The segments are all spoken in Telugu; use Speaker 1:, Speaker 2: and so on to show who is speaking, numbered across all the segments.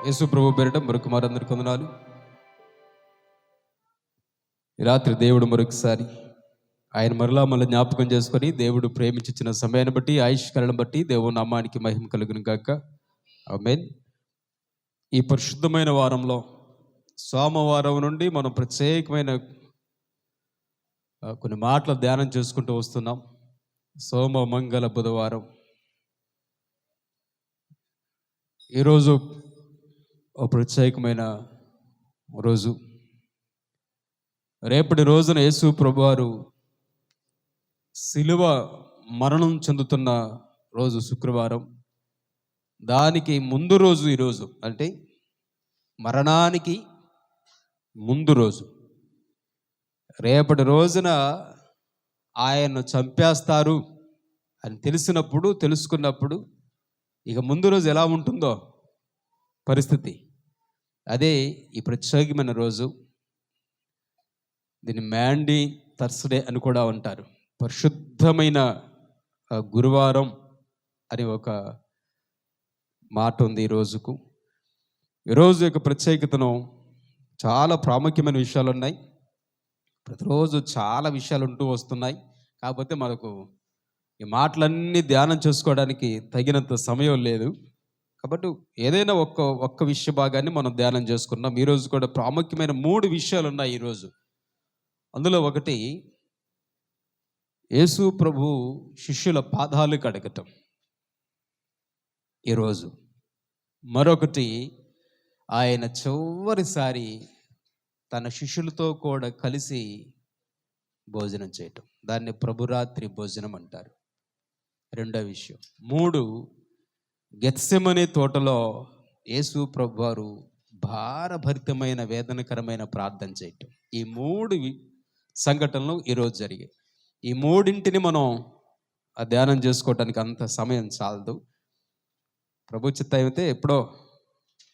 Speaker 1: యేసు ప్రభు పేరిట మరొకమారందరికీ వందనాలు. ఈ రాత్రి దేవుడు మరొకసారి ఆయన మరలా జ్ఞాపకం చేసుకొని దేవుడు ప్రేమించిన సమయాన్ని బట్టి ఆయుష్కాలను బట్టి దేవుని నామానికి మహిమ కలుగును గాక. ఆమేన్. ఈ పరిశుద్ధమైన వారంలో సోమవారం నుండి మనం ప్రత్యేకమైన కొన్ని మాటలు ధ్యానం చేసుకుంటూ వస్తున్నాం. సోమ మంగళ బుధవారం. ఈరోజు ఒక ప్రత్యేకమైన రోజు. రేపటి రోజున యేసు ప్రభువారు శిలువ మరణం చెందుతున్న రోజు శుక్రవారం. దానికి ముందు రోజు ఈరోజు, అంటే మరణానికి ముందు రోజు. రేపటి రోజున ఆయన్ను చంపేస్తారు అని తెలుసుకున్నప్పుడు ఇక ముందు రోజు ఎలా ఉంటుందో పరిస్థితి, అదే ఈ ప్రత్యేకమైన రోజు. దీన్ని మ్యాండీ థర్స్డే అని కూడా అంటారు. పరిశుద్ధమైన గురువారం అని ఒక మాట ఉంది ఈ రోజుకు. ఈరోజు యొక్క ప్రత్యేకతను చాలా ప్రాముఖ్యమైన విషయాలు ఉన్నాయి. ప్రతిరోజు చాలా విషయాలు ఉంటూ వస్తున్నాయి. కాకపోతే మనకు ఈ మాటలన్నీ ధ్యానం చేసుకోవడానికి తగినంత సమయం లేదు. కాబట్టి ఏదైనా ఒక్క విషయ భాగాన్ని మనం ధ్యానం చేసుకున్నాం. ఈరోజు కూడా ప్రాముఖ్యమైన 3 విషయాలు ఉన్నాయి ఈరోజు. అందులో ఒకటి యేసు ప్రభు శిష్యుల పాదాలు కడగటం ఈరోజు. మరొకటి ఆయన చివరిసారి తన శిష్యులతో కూడా కలిసి భోజనం చేయటం, దాన్ని ప్రభురాత్రి భోజనం అంటారు. రెండో విషయం. 3, గెత్సెమనే తోటలో యేసు ప్రభువారు భారభరితమైన వేదనకరమైన ప్రార్థన చేయటం. ఈ 3 సంఘటనలు ఈరోజు జరిగాయి. ఈ 3ంటిని మనం ధ్యానం చేసుకోవటానికి అంత సమయం చాలదు. ప్రభు చిత్తం అయితే ఎప్పుడో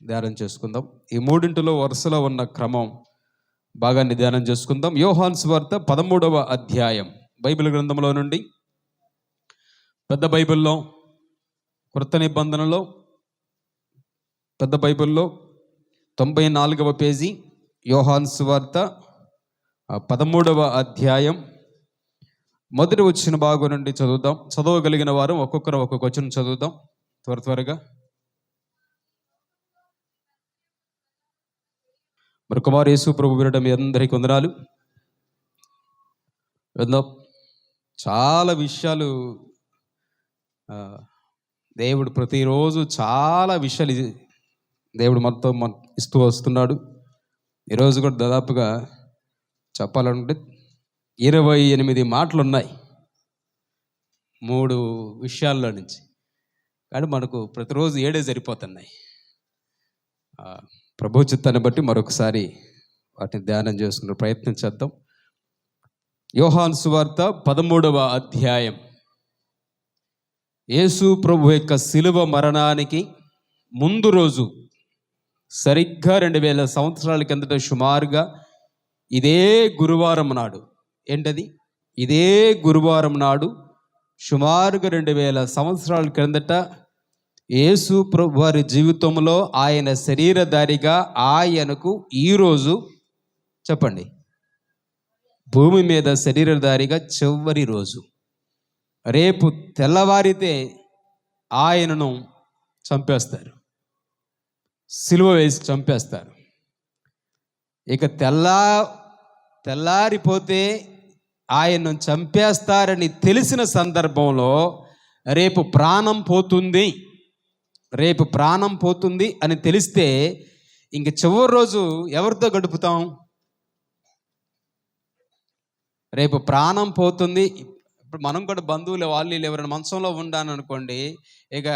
Speaker 1: ధ్యానం చేసుకుందాం. ఈ 3ంటిలో వరుసలో ఉన్న క్రమం భాగాన్ని ధ్యానం చేసుకుందాం. యోహాను సువార్త 13వ అధ్యాయం బైబిల్ గ్రంథంలో నుండి, పెద్ద బైబిల్లో, క్రొత్త నిబంధనలో పెద్ద బైబిల్లో 94వ పేజీ, యోహాను సువార్త 13వ అధ్యాయం మొదటి వచ్చిన భాగం నుండి చదువుదాం. చదవగలిగిన వారు ఒక్కొక్కరు ఒక్కొక్క వచనం చదువుదాం త్వరగా. మరి కుమార్ యేసు ప్రభు వినడం మీ అందరికీ వందనాలు. చాలా విషయాలు దేవుడు ప్రతిరోజు చాలా విషయాలు దేవుడు మనతో ఇస్తూ వస్తున్నాడు. ఈరోజు కూడా దాదాపుగా చెప్పాలంటే 28 మాటలు ఉన్నాయి 3 విషయాల్లో నుంచి. కానీ మనకు ప్రతిరోజు 7 సరిపోతున్నాయి. ప్రభు చిత్తాన్ని బట్టి మరొకసారి వాటిని ధ్యానం చేసుకునే ప్రయత్నం చేద్దాం. యోహాను సువార్త 13వ అధ్యాయం. యేసు ప్రభు యొక్క శిలువ మరణానికి ముందు రోజు, సరిగ్గా 2000 సంవత్సరాల కిందట, సుమారుగా ఇదే గురువారం నాడు, ఏంటది? ఇదే గురువారం నాడు సుమారుగా 2000 సంవత్సరాల క్రిందట యేసు ప్రభు వారి జీవితంలో ఆయన శరీరధారిగా ఆయనకు ఈరోజు, చెప్పండి, భూమి మీద శరీరధారిగా చివరి రోజు. రేపు తెల్లవారితే ఆయనను చంపేస్తారు, సిలువ వేసి చంపేస్తారు. ఇక తెల్లారిపోతే ఆయన్ను చంపేస్తారని తెలిసిన సందర్భంలో రేపు ప్రాణం పోతుంది అని తెలిస్తే ఇంక చివరి రోజు ఎవరితో గడుపుతాం? రేపు ప్రాణం పోతుంది. ఇప్పుడు మనం కూడా బంధువులు వాళ్ళు ఎవరైనా మంచంలో ఉండాను అనుకోండి, ఇక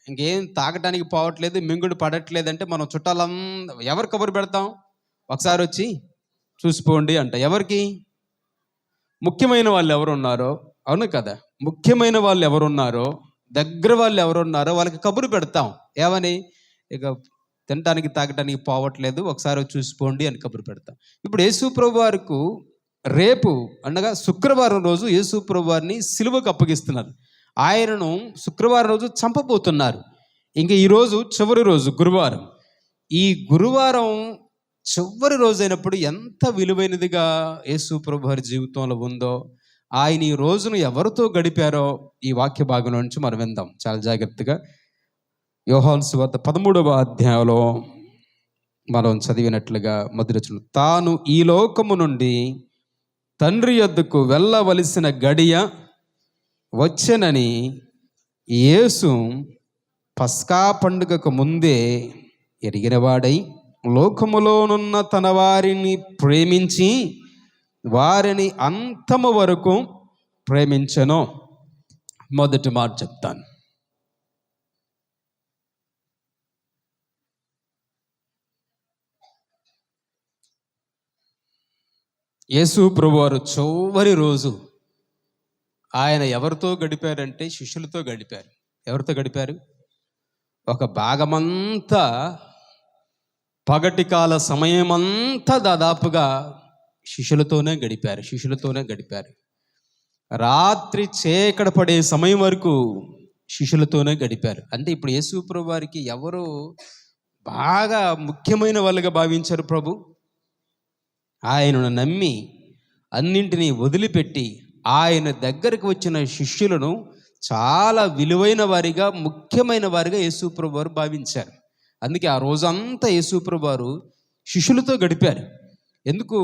Speaker 1: ఇంకేం తాగటానికి పోవట్లేదు, మింగుడు పడట్లేదంటే మనం చుట్టాలందరూ ఎవరు కబురు పెడతాం? ఒకసారి వచ్చి చూసిపోండి అంట. ఎవరికి? ముఖ్యమైన వాళ్ళు ఎవరున్నారో, అవును కదా, ముఖ్యమైన వాళ్ళు ఎవరున్నారో, దగ్గర వాళ్ళు ఎవరున్నారో వాళ్ళకి కబురు పెడతాం. ఏమని? ఇక తినటానికి తాగటానికి పోవట్లేదు, ఒకసారి చూసిపోండి అని కబురు పెడతాం. ఇప్పుడు యేసు ప్రభు వారికి రేపు అనగా శుక్రవారం రోజు యేసు ప్రభు వారిని సిలువకు అప్పగిస్తున్నారు. ఆయనను శుక్రవారం రోజు చంపబోతున్నారు. ఇంక ఈరోజు చివరి రోజు గురువారం. ఈ గురువారం చివరి రోజైనప్పుడు ఎంత విలువైనదిగా యేసు ప్రభు వారి జీవితంలో ఉందో, ఆయన ఈ రోజును ఎవరితో గడిపారో ఈ వాక్య భాగం నుంచి మనం విందాం చాలా జాగ్రత్తగా. యోహాను సువార్త 13వ అధ్యాయంలో మనం చదివినట్లుగా మొదటి వచనం, తాను ఈ లోకము నుండి తండ్రి యొద్దకు వెళ్ళవలసిన గడియ వచ్చెనని యేసు పస్కా పండుగకు ముందే ఎరిగినవాడై లోకములోనున్న తన వారిని ప్రేమించి వారిని అంతము వరకు ప్రేమించెను. మొదటి మాట చెప్తాను. యేసు ప్రభువారు చివరి రోజు ఆయన ఎవరితో గడిపారంటే శిష్యులతో గడిపారు. ఎవరితో గడిపారు? ఒక భాగమంతా పగటి కాల సమయమంతా దాదాపుగా శిష్యులతోనే గడిపారు. రాత్రి చీకటి పడే సమయం వరకు శిష్యులతోనే గడిపారు. అంటే ఇప్పుడు యేసు ప్రభు వారికి ఎవరు బాగా ముఖ్యమైన వాళ్ళుగా భావించారు? ప్రభు ఆయనను నమ్మి అన్నింటినీ వదిలిపెట్టి ఆయన దగ్గరికి వచ్చిన శిష్యులను చాలా విలువైన వారిగా, ముఖ్యమైన వారిగా యేసు ప్రభు వారు భావించారు. అందుకే ఆ రోజంతా యేసు ప్రభు వారు శిష్యులతో గడిపారు. ఎందుకు?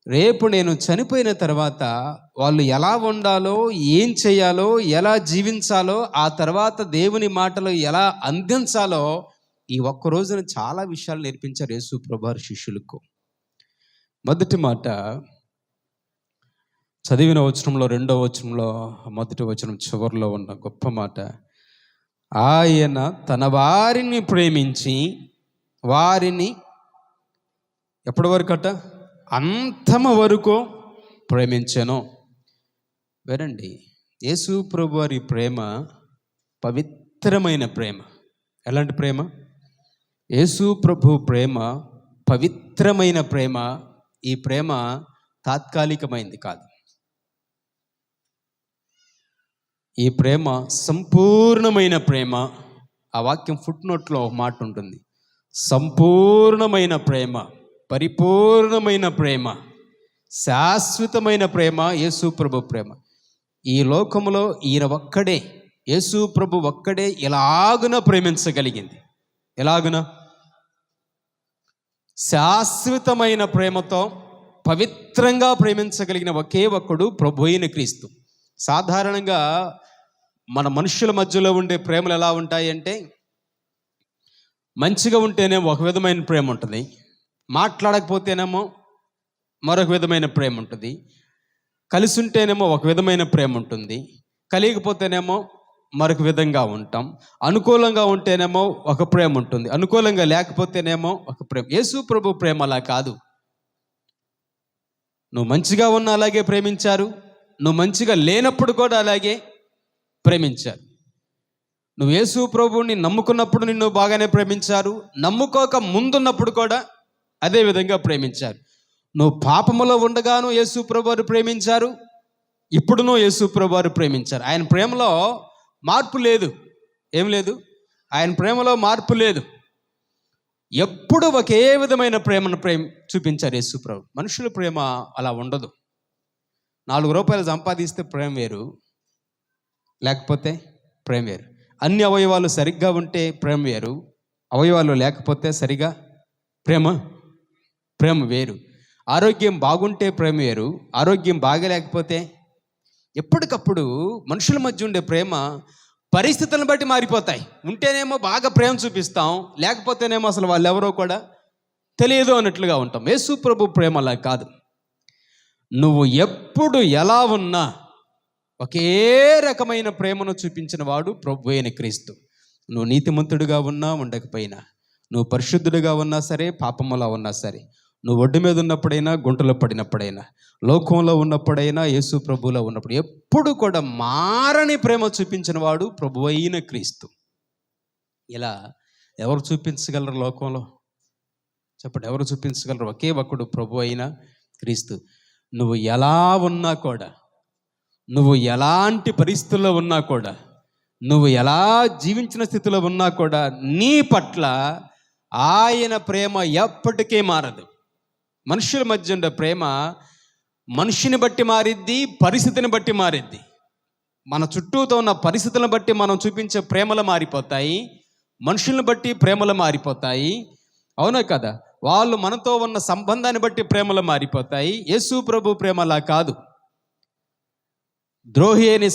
Speaker 1: రేపు నేను చనిపోయిన తర్వాత వాళ్ళు ఎలా ఉండాలో, ఏం చేయాలో, ఎలా జీవించాలో, ఆ తర్వాత దేవుని మాటలు ఎలా అందించాలో ఈ ఒక్క రోజున చాలా విషయాలు నేర్పించారు యేసు ప్రభు వారు శిష్యులకు. మొదటి మాట చదివిన వచనంలో, 2వ వచనంలో, మొదటి వచనం చివరిలో ఉన్న గొప్ప మాట, ఆయన తన వారిని ప్రేమించి వారిని ఎప్పటి వరకు అట? అంతము వరకు ప్రేమించెను. వినండి, యేసు ప్రభు వారి ప్రేమ పవిత్రమైన ప్రేమ. ఎలాంటి ప్రేమ? యేసు ప్రభు ప్రేమ పవిత్రమైన ప్రేమ. ఈ ప్రేమ తాత్కాలికమైంది కాదు. ఈ ప్రేమ సంపూర్ణమైన ప్రేమ. ఆ వాక్యం ఫుట్నోట్లో ఒక మాట ఉంటుంది, సంపూర్ణమైన ప్రేమ, పరిపూర్ణమైన ప్రేమ, శాశ్వతమైన ప్రేమ యేసు ప్రభు ప్రేమ. ఈ లోకములో ఈయన ఒక్కడే, యేసు ప్రభు ఒక్కడే ఎలాగున ప్రేమించగలిగింది. ఎలాగున? శాశ్వతమైన ప్రేమతో పవిత్రంగా ప్రేమించగలిగిన ఒకే ఒక్కడు ప్రభు అయిన క్రీస్తు. సాధారణంగా మన మనుషుల మధ్యలో ఉండే ప్రేమలు ఎలా ఉంటాయి అంటే, మంచిగా ఉంటేనేమో ఒక విధమైన ప్రేమ ఉంటుంది, మాట్లాడకపోతేనేమో మరొక విధమైన ప్రేమ ఉంటుంది, కలిసి ఉంటేనేమో ఒక విధమైన ప్రేమ ఉంటుంది, కలియకపోతేనేమో మరొక విధంగా ఉంటాం, అనుకూలంగా ఉంటేనేమో ఒక ప్రేమ ఉంటుంది, అనుకూలంగా లేకపోతేనేమో ఒక ప్రేమ. యేసు ప్రభు ప్రేమ అలా కాదు. నువ్వు మంచిగా ఉన్న అలాగే ప్రేమించారు, నువ్వు మంచిగా లేనప్పుడు కూడా అలాగే ప్రేమించారు. నువ్వు యేసు ప్రభువుని నమ్ముకున్నప్పుడు నిన్ను బాగానే ప్రేమించారు, నమ్ముకోక ముందున్నప్పుడు కూడా అదే విధంగా ప్రేమించారు. నువ్వు పాపములో ఉండగాను యేసు ప్రభువారు ప్రేమించారు, ఇప్పుడును యేసు ప్రభువారు ప్రేమించారు. ఆయన ప్రేమలో మార్పు లేదు. ఏం లేదు? ఆయన ప్రేమలో మార్పు లేదు. ఎప్పుడు ఒకే విధమైన ప్రేమను చూపించారు యేసు ప్రభు. మనుషుల ప్రేమ అలా ఉండదు. 4 రూపాయలు సంపాదిస్తే ప్రేమ వేరు, లేకపోతే ప్రేమ వేరు. అన్ని అవయవాలు సరిగ్గా ఉంటే ప్రేమ వేరు, అవయవాలు లేకపోతే సరిగా ప్రేమ వేరు. ఆరోగ్యం బాగుంటే ప్రేమ వేరు, ఆరోగ్యం బాగలేకపోతే. ఎప్పటికప్పుడు మనుషుల మధ్య ఉండే ప్రేమ పరిస్థితులను బట్టి మారిపోతాయి. ఉంటేనేమో బాగా ప్రేమ చూపిస్తాం, లేకపోతేనేమో అసలు వాళ్ళు ఎవరో కూడా తెలియదు అన్నట్లుగా ఉంటాం. యేసు ప్రభు ప్రేమ అలా కాదు. నువ్వు ఎప్పుడు ఎలా ఉన్నా ఒకే రకమైన ప్రేమను చూపించిన వాడు ప్రభు అయిన క్రీస్తు. నువ్వు నీతిమంతుడిగా ఉన్నా ఉండకపోయినా, నువ్వు పరిశుద్ధుడిగా ఉన్నా సరే, పాపములా ఉన్నా సరే, నువ్వు ఒడ్డు మీద ఉన్నప్పుడైనా, గుంటలో పడినప్పుడైనా, లోకంలో ఉన్నప్పుడైనా, యేసు ప్రభువులో ఉన్నప్పుడు, ఎప్పుడు కూడా మారని ప్రేమ చూపించిన వాడు ప్రభు అయిన క్రీస్తు. ఇలా ఎవరు చూపించగలరు లోకంలో? చెప్పండి, ఎవరు చూపించగలరు? ఒకే ఒక్కడు, ప్రభు అయిన క్రీస్తు. నువ్వు ఎలా ఉన్నా కూడా, నువ్వు ఎలాంటి పరిస్థితుల్లో ఉన్నా కూడా, నువ్వు ఎలా జీవించిన స్థితిలో ఉన్నా కూడా, నీ పట్ల ఆయన ప్రేమ ఎప్పటికీ మారదు. మనుషుల మధ్య ఉండే ప్రేమ మనిషిని బట్టి మారిద్ది, పరిస్థితిని బట్టి మారిద్ది. మన చుట్టూతో ఉన్న పరిస్థితులను బట్టి మనం చూపించే ప్రేమలు మారిపోతాయి, మనుషులను బట్టి ప్రేమలు మారిపోతాయి. అవునా కదా? వాళ్ళు మనతో ఉన్న సంబంధాన్ని బట్టి ప్రేమలు మారిపోతాయి. యేసు ప్రభు ప్రేమ అలా కాదు. ద్రోహి అయిన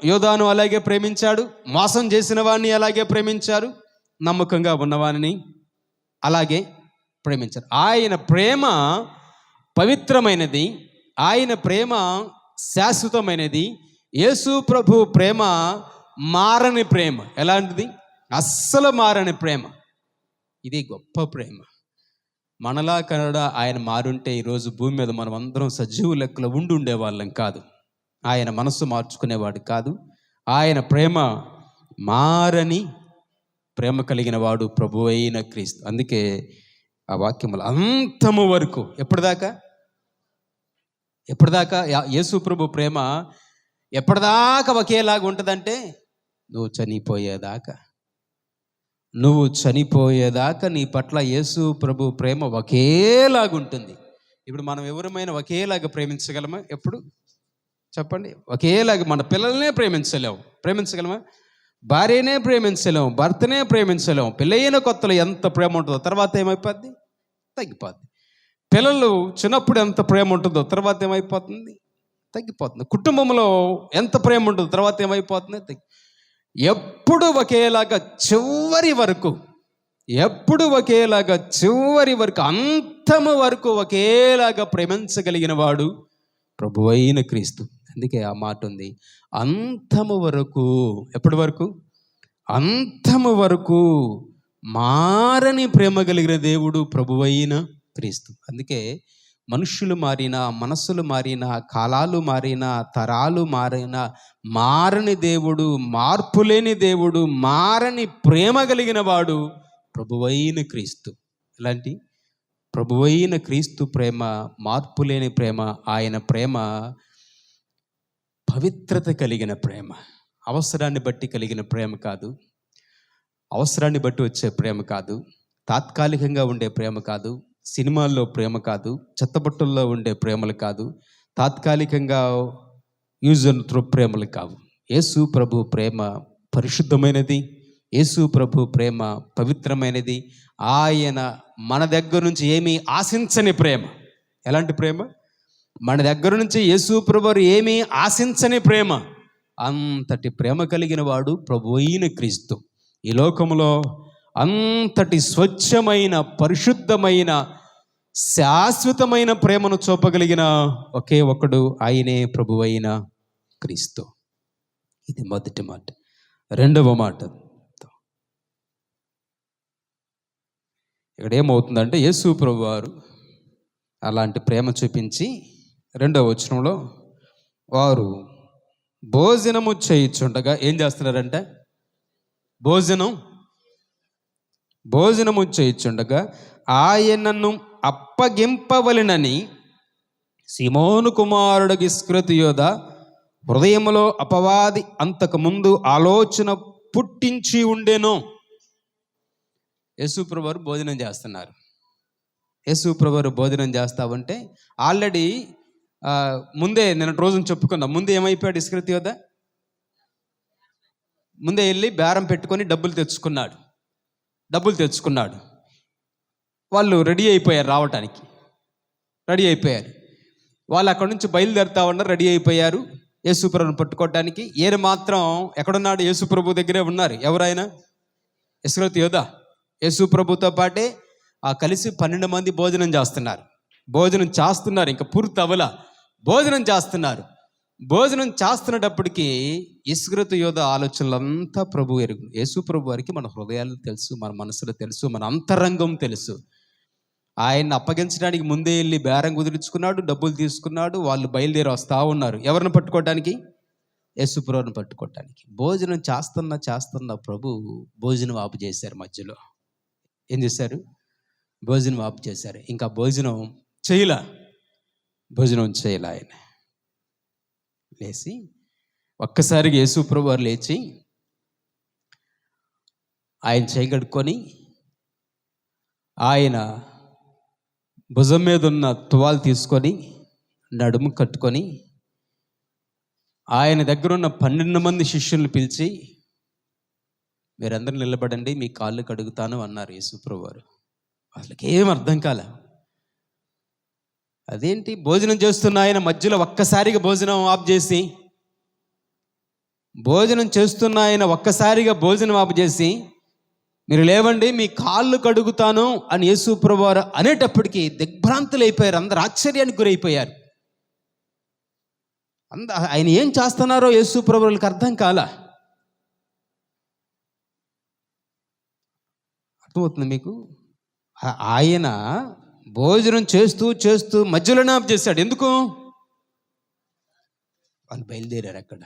Speaker 1: యోధాను అలాగే ప్రేమించాడు, మోసం చేసిన వాడిని అలాగే ప్రేమించారు, నమ్మకంగా ఉన్నవాడిని అలాగే ప్రేమించారు. ఆయన ప్రేమ పవిత్రమైనది, ఆయన ప్రేమ శాశ్వతమైనది. యేసు ప్రభు ప్రేమ మారని ప్రేమ. ఎలాంటిది? అస్సలు మారని ప్రేమ. ఇది గొప్ప ప్రేమ. మనలా కనడ ఆయన మారుంటే ఈరోజు భూమి మీద మనం అందరం సజీవ లెక్కలో ఉండే వాళ్ళం కాదు. ఆయన మనస్సు మార్చుకునేవాడు కాదు. ఆయన ప్రేమ మారని ప్రేమ కలిగిన వాడు ప్రభు అయిన క్రీస్తు. అందుకే ఆ వాక్యములు అంతము వరకు, ఎప్పటిదాకా యేసు ప్రభు ప్రేమ ఎప్పటిదాకా ఒకేలాగా ఉంటుందంటే నువ్వు చనిపోయేదాకా నీ పట్ల యేసు ప్రభు ప్రేమ ఒకేలాగుంటుంది. ఇప్పుడు మనం ఎవరమైనా ఒకేలాగా ప్రేమించగలమా? ఎప్పుడు చెప్పండి. ఒకేలాగా మన పిల్లల్నే ప్రేమించగలమా? భార్యనే ప్రేమించలేము, భర్తనే ప్రేమించలేము. పెళ్ళైన కొత్తలో ఎంత ప్రేమ ఉంటుందో తర్వాత ఏమైపోద్ది? తగ్గిపోద్ది. పిల్లలు చిన్నప్పుడు ఎంత ప్రేమ ఉంటుందో తర్వాత ఏమైపోతుంది? తగ్గిపోతుంది. కుటుంబంలో ఎంత ప్రేమ ఉంటుందో తర్వాత ఏమైపోతుంది? ఎప్పుడు ఒకేలాగా చివరి వరకు అంతము వరకు ఒకేలాగా ప్రేమించగలిగిన వాడు ప్రభువైన క్రీస్తు. అందుకే ఆ మాట ఉంది, అంతము వరకు. ఎప్పటి వరకు? అంతము వరకు మారని ప్రేమ కలిగిన దేవుడు ప్రభువైన క్రీస్తు. అందుకే మనుషులు మారినా, మనస్సులు మారినా, కాలాలు మారినా, తరాలు మారినా, మారని దేవుడు, మార్పులేని దేవుడు, మారని ప్రేమ కలిగిన వాడు ప్రభువైన క్రీస్తు. ఇలాంటి ప్రభువైన క్రీస్తు ప్రేమ మార్పులేని ప్రేమ. ఆయన ప్రేమ పవిత్రత కలిగిన ప్రేమ. అవసరాన్ని బట్టి కలిగిన ప్రేమ కాదు, అవసరాన్ని బట్టి వచ్చే ప్రేమ కాదు, తాత్కాలికంగా ఉండే ప్రేమ కాదు, సినిమాల్లో ప్రేమ కాదు, చెత్తబట్టల్లో ఉండే ప్రేమలు కాదు, తాత్కాలికంగా యూజ్ అండ్ త్రో ప్రేమలు కావు. యేసు ప్రభు ప్రేమ పరిశుద్ధమైనది, యేసు ప్రభు ప్రేమ పవిత్రమైనది. ఆయన మన దగ్గర నుంచి ఏమీ ఆశించని ప్రేమ. ఎలాంటి ప్రేమ? మన దగ్గర నుంచి యేసు ప్రభు ఏమీ ఆశించని ప్రేమ. అంతటి ప్రేమ కలిగిన వాడు ప్రభు అయిన క్రీస్తు. ఈ లోకంలో అంతటి స్వచ్ఛమైన, పరిశుద్ధమైన, శాశ్వతమైన ప్రేమను చూపగలిగిన ఒకే ఒకడు ఆయనే ప్రభువైన క్రీస్తు. ఇది మొదటి మాట. రెండవ మాట, ఇక్కడ ఏమవుతుందంటే యేసు ప్రభువారు అలాంటి ప్రేమ చూపించి రెండవ వచనంలో వారు భోజనము చేయుచుండగా ఏం చేస్తున్నారంటే భోజనము చేయుచుండగా ఆయనను అప్పగింపవలెనని సీమోను కుమారుడు ఇస్కరియోతు యోధ హృదయములో అపవాది అంతకుముందు ఆలోచన పుట్టించి ఉండెను. యేసు ప్రభువారు భోజనం చేస్తున్నారు. యేసు ప్రభువారు భోజనం చేస్తా ఉంటే ఆల్రెడీ ముందే నిన్నటి రోజున చెప్పుకున్నాం. ముందే ఏమైపోయాడు ఇస్కరియోతు యోధ? ముందే వెళ్ళి బేరం పెట్టుకొని డబ్బులు తెచ్చుకున్నాడు. వాళ్ళు రెడీ అయిపోయారు, రావటానికి రెడీ అయిపోయారు. వాళ్ళు అక్కడ నుంచి బయలుదేరుతా ఉన్నారు, రెడీ అయిపోయారు యేసు ప్రభువుని పట్టుకోవడానికి. ఈయన మాత్రం ఎక్కడున్నాడు? యేసు ప్రభు దగ్గరే ఉన్నారు. ఎవరైనా? ఇస్కరియోతు యోధ యేసు ప్రభుతో పాటే కలిసి 12 మంది భోజనం చేస్తున్నారు. ఇంకా పూర్తి అవల భోజనం చేస్తున్నప్పటికీ ఇస్కరియోతు యోధ ఆలోచనలంతా ప్రభు ఎరుగు. యేసు ప్రభు వారికి మన హృదయాలు తెలుసు, మన మనసులు తెలుసు, మన అంతరంగం తెలుసు. ఆయన్ని అప్పగించడానికి ముందే వెళ్ళి బేరం కుదుర్చుకున్నాడు, డబ్బులు తీసుకున్నాడు. వాళ్ళు బయలుదేరి వస్తూ ఉన్నారు. ఎవరిని పట్టుకోవడానికి? యేసు ప్రభువుని పట్టుకోవడానికి. భోజనం చేస్తున్న ప్రభు భోజనం ఆపు చేశారు. మధ్యలో ఏం చేశారు? భోజనం ఆపు చేశారు. ఇంకా భోజనం చేయలే ఆయన. లేచి ఒక్కసారిగా యేసు ప్రభు వారు లేచి ఆయన చేయి కడుక్కొని ఆయన భుజం మీద ఉన్న తువాలు తీసుకొని నడుము కట్టుకొని ఆయన దగ్గర ఉన్న 12 మంది శిష్యుల్ని పిలిచి, మీరందరూ నిలబడండి, మీ కాళ్ళు కడుగుతాను అన్నారు యేసుప్రభు వారు. వాళ్ళకి ఏం అర్థం కాలే. అదేంటి, భోజనం చేస్తున్న ఆయన మధ్యలో ఒక్కసారిగా భోజనం ఆఫ్ చేసి, మీరు లేవండి, మీ కాళ్ళు కడుగుతాను అని యేసుప్రభు వారు అనేటప్పటికీ దిగ్భ్రాంతులు అయిపోయారు. అందరు ఆశ్చర్యానికి గురైపోయారు. ఆయన ఏం చేస్తున్నారో యేసుప్రభు వారికి అర్థం కాల. అర్థమవుతుంది మీకు? ఆయన భోజనం చేస్తూ చేస్తూ మధ్యలోనే ఆఫ్ చేశాడు. ఎందుకు? వాళ్ళు బయలుదేరారు. అక్కడ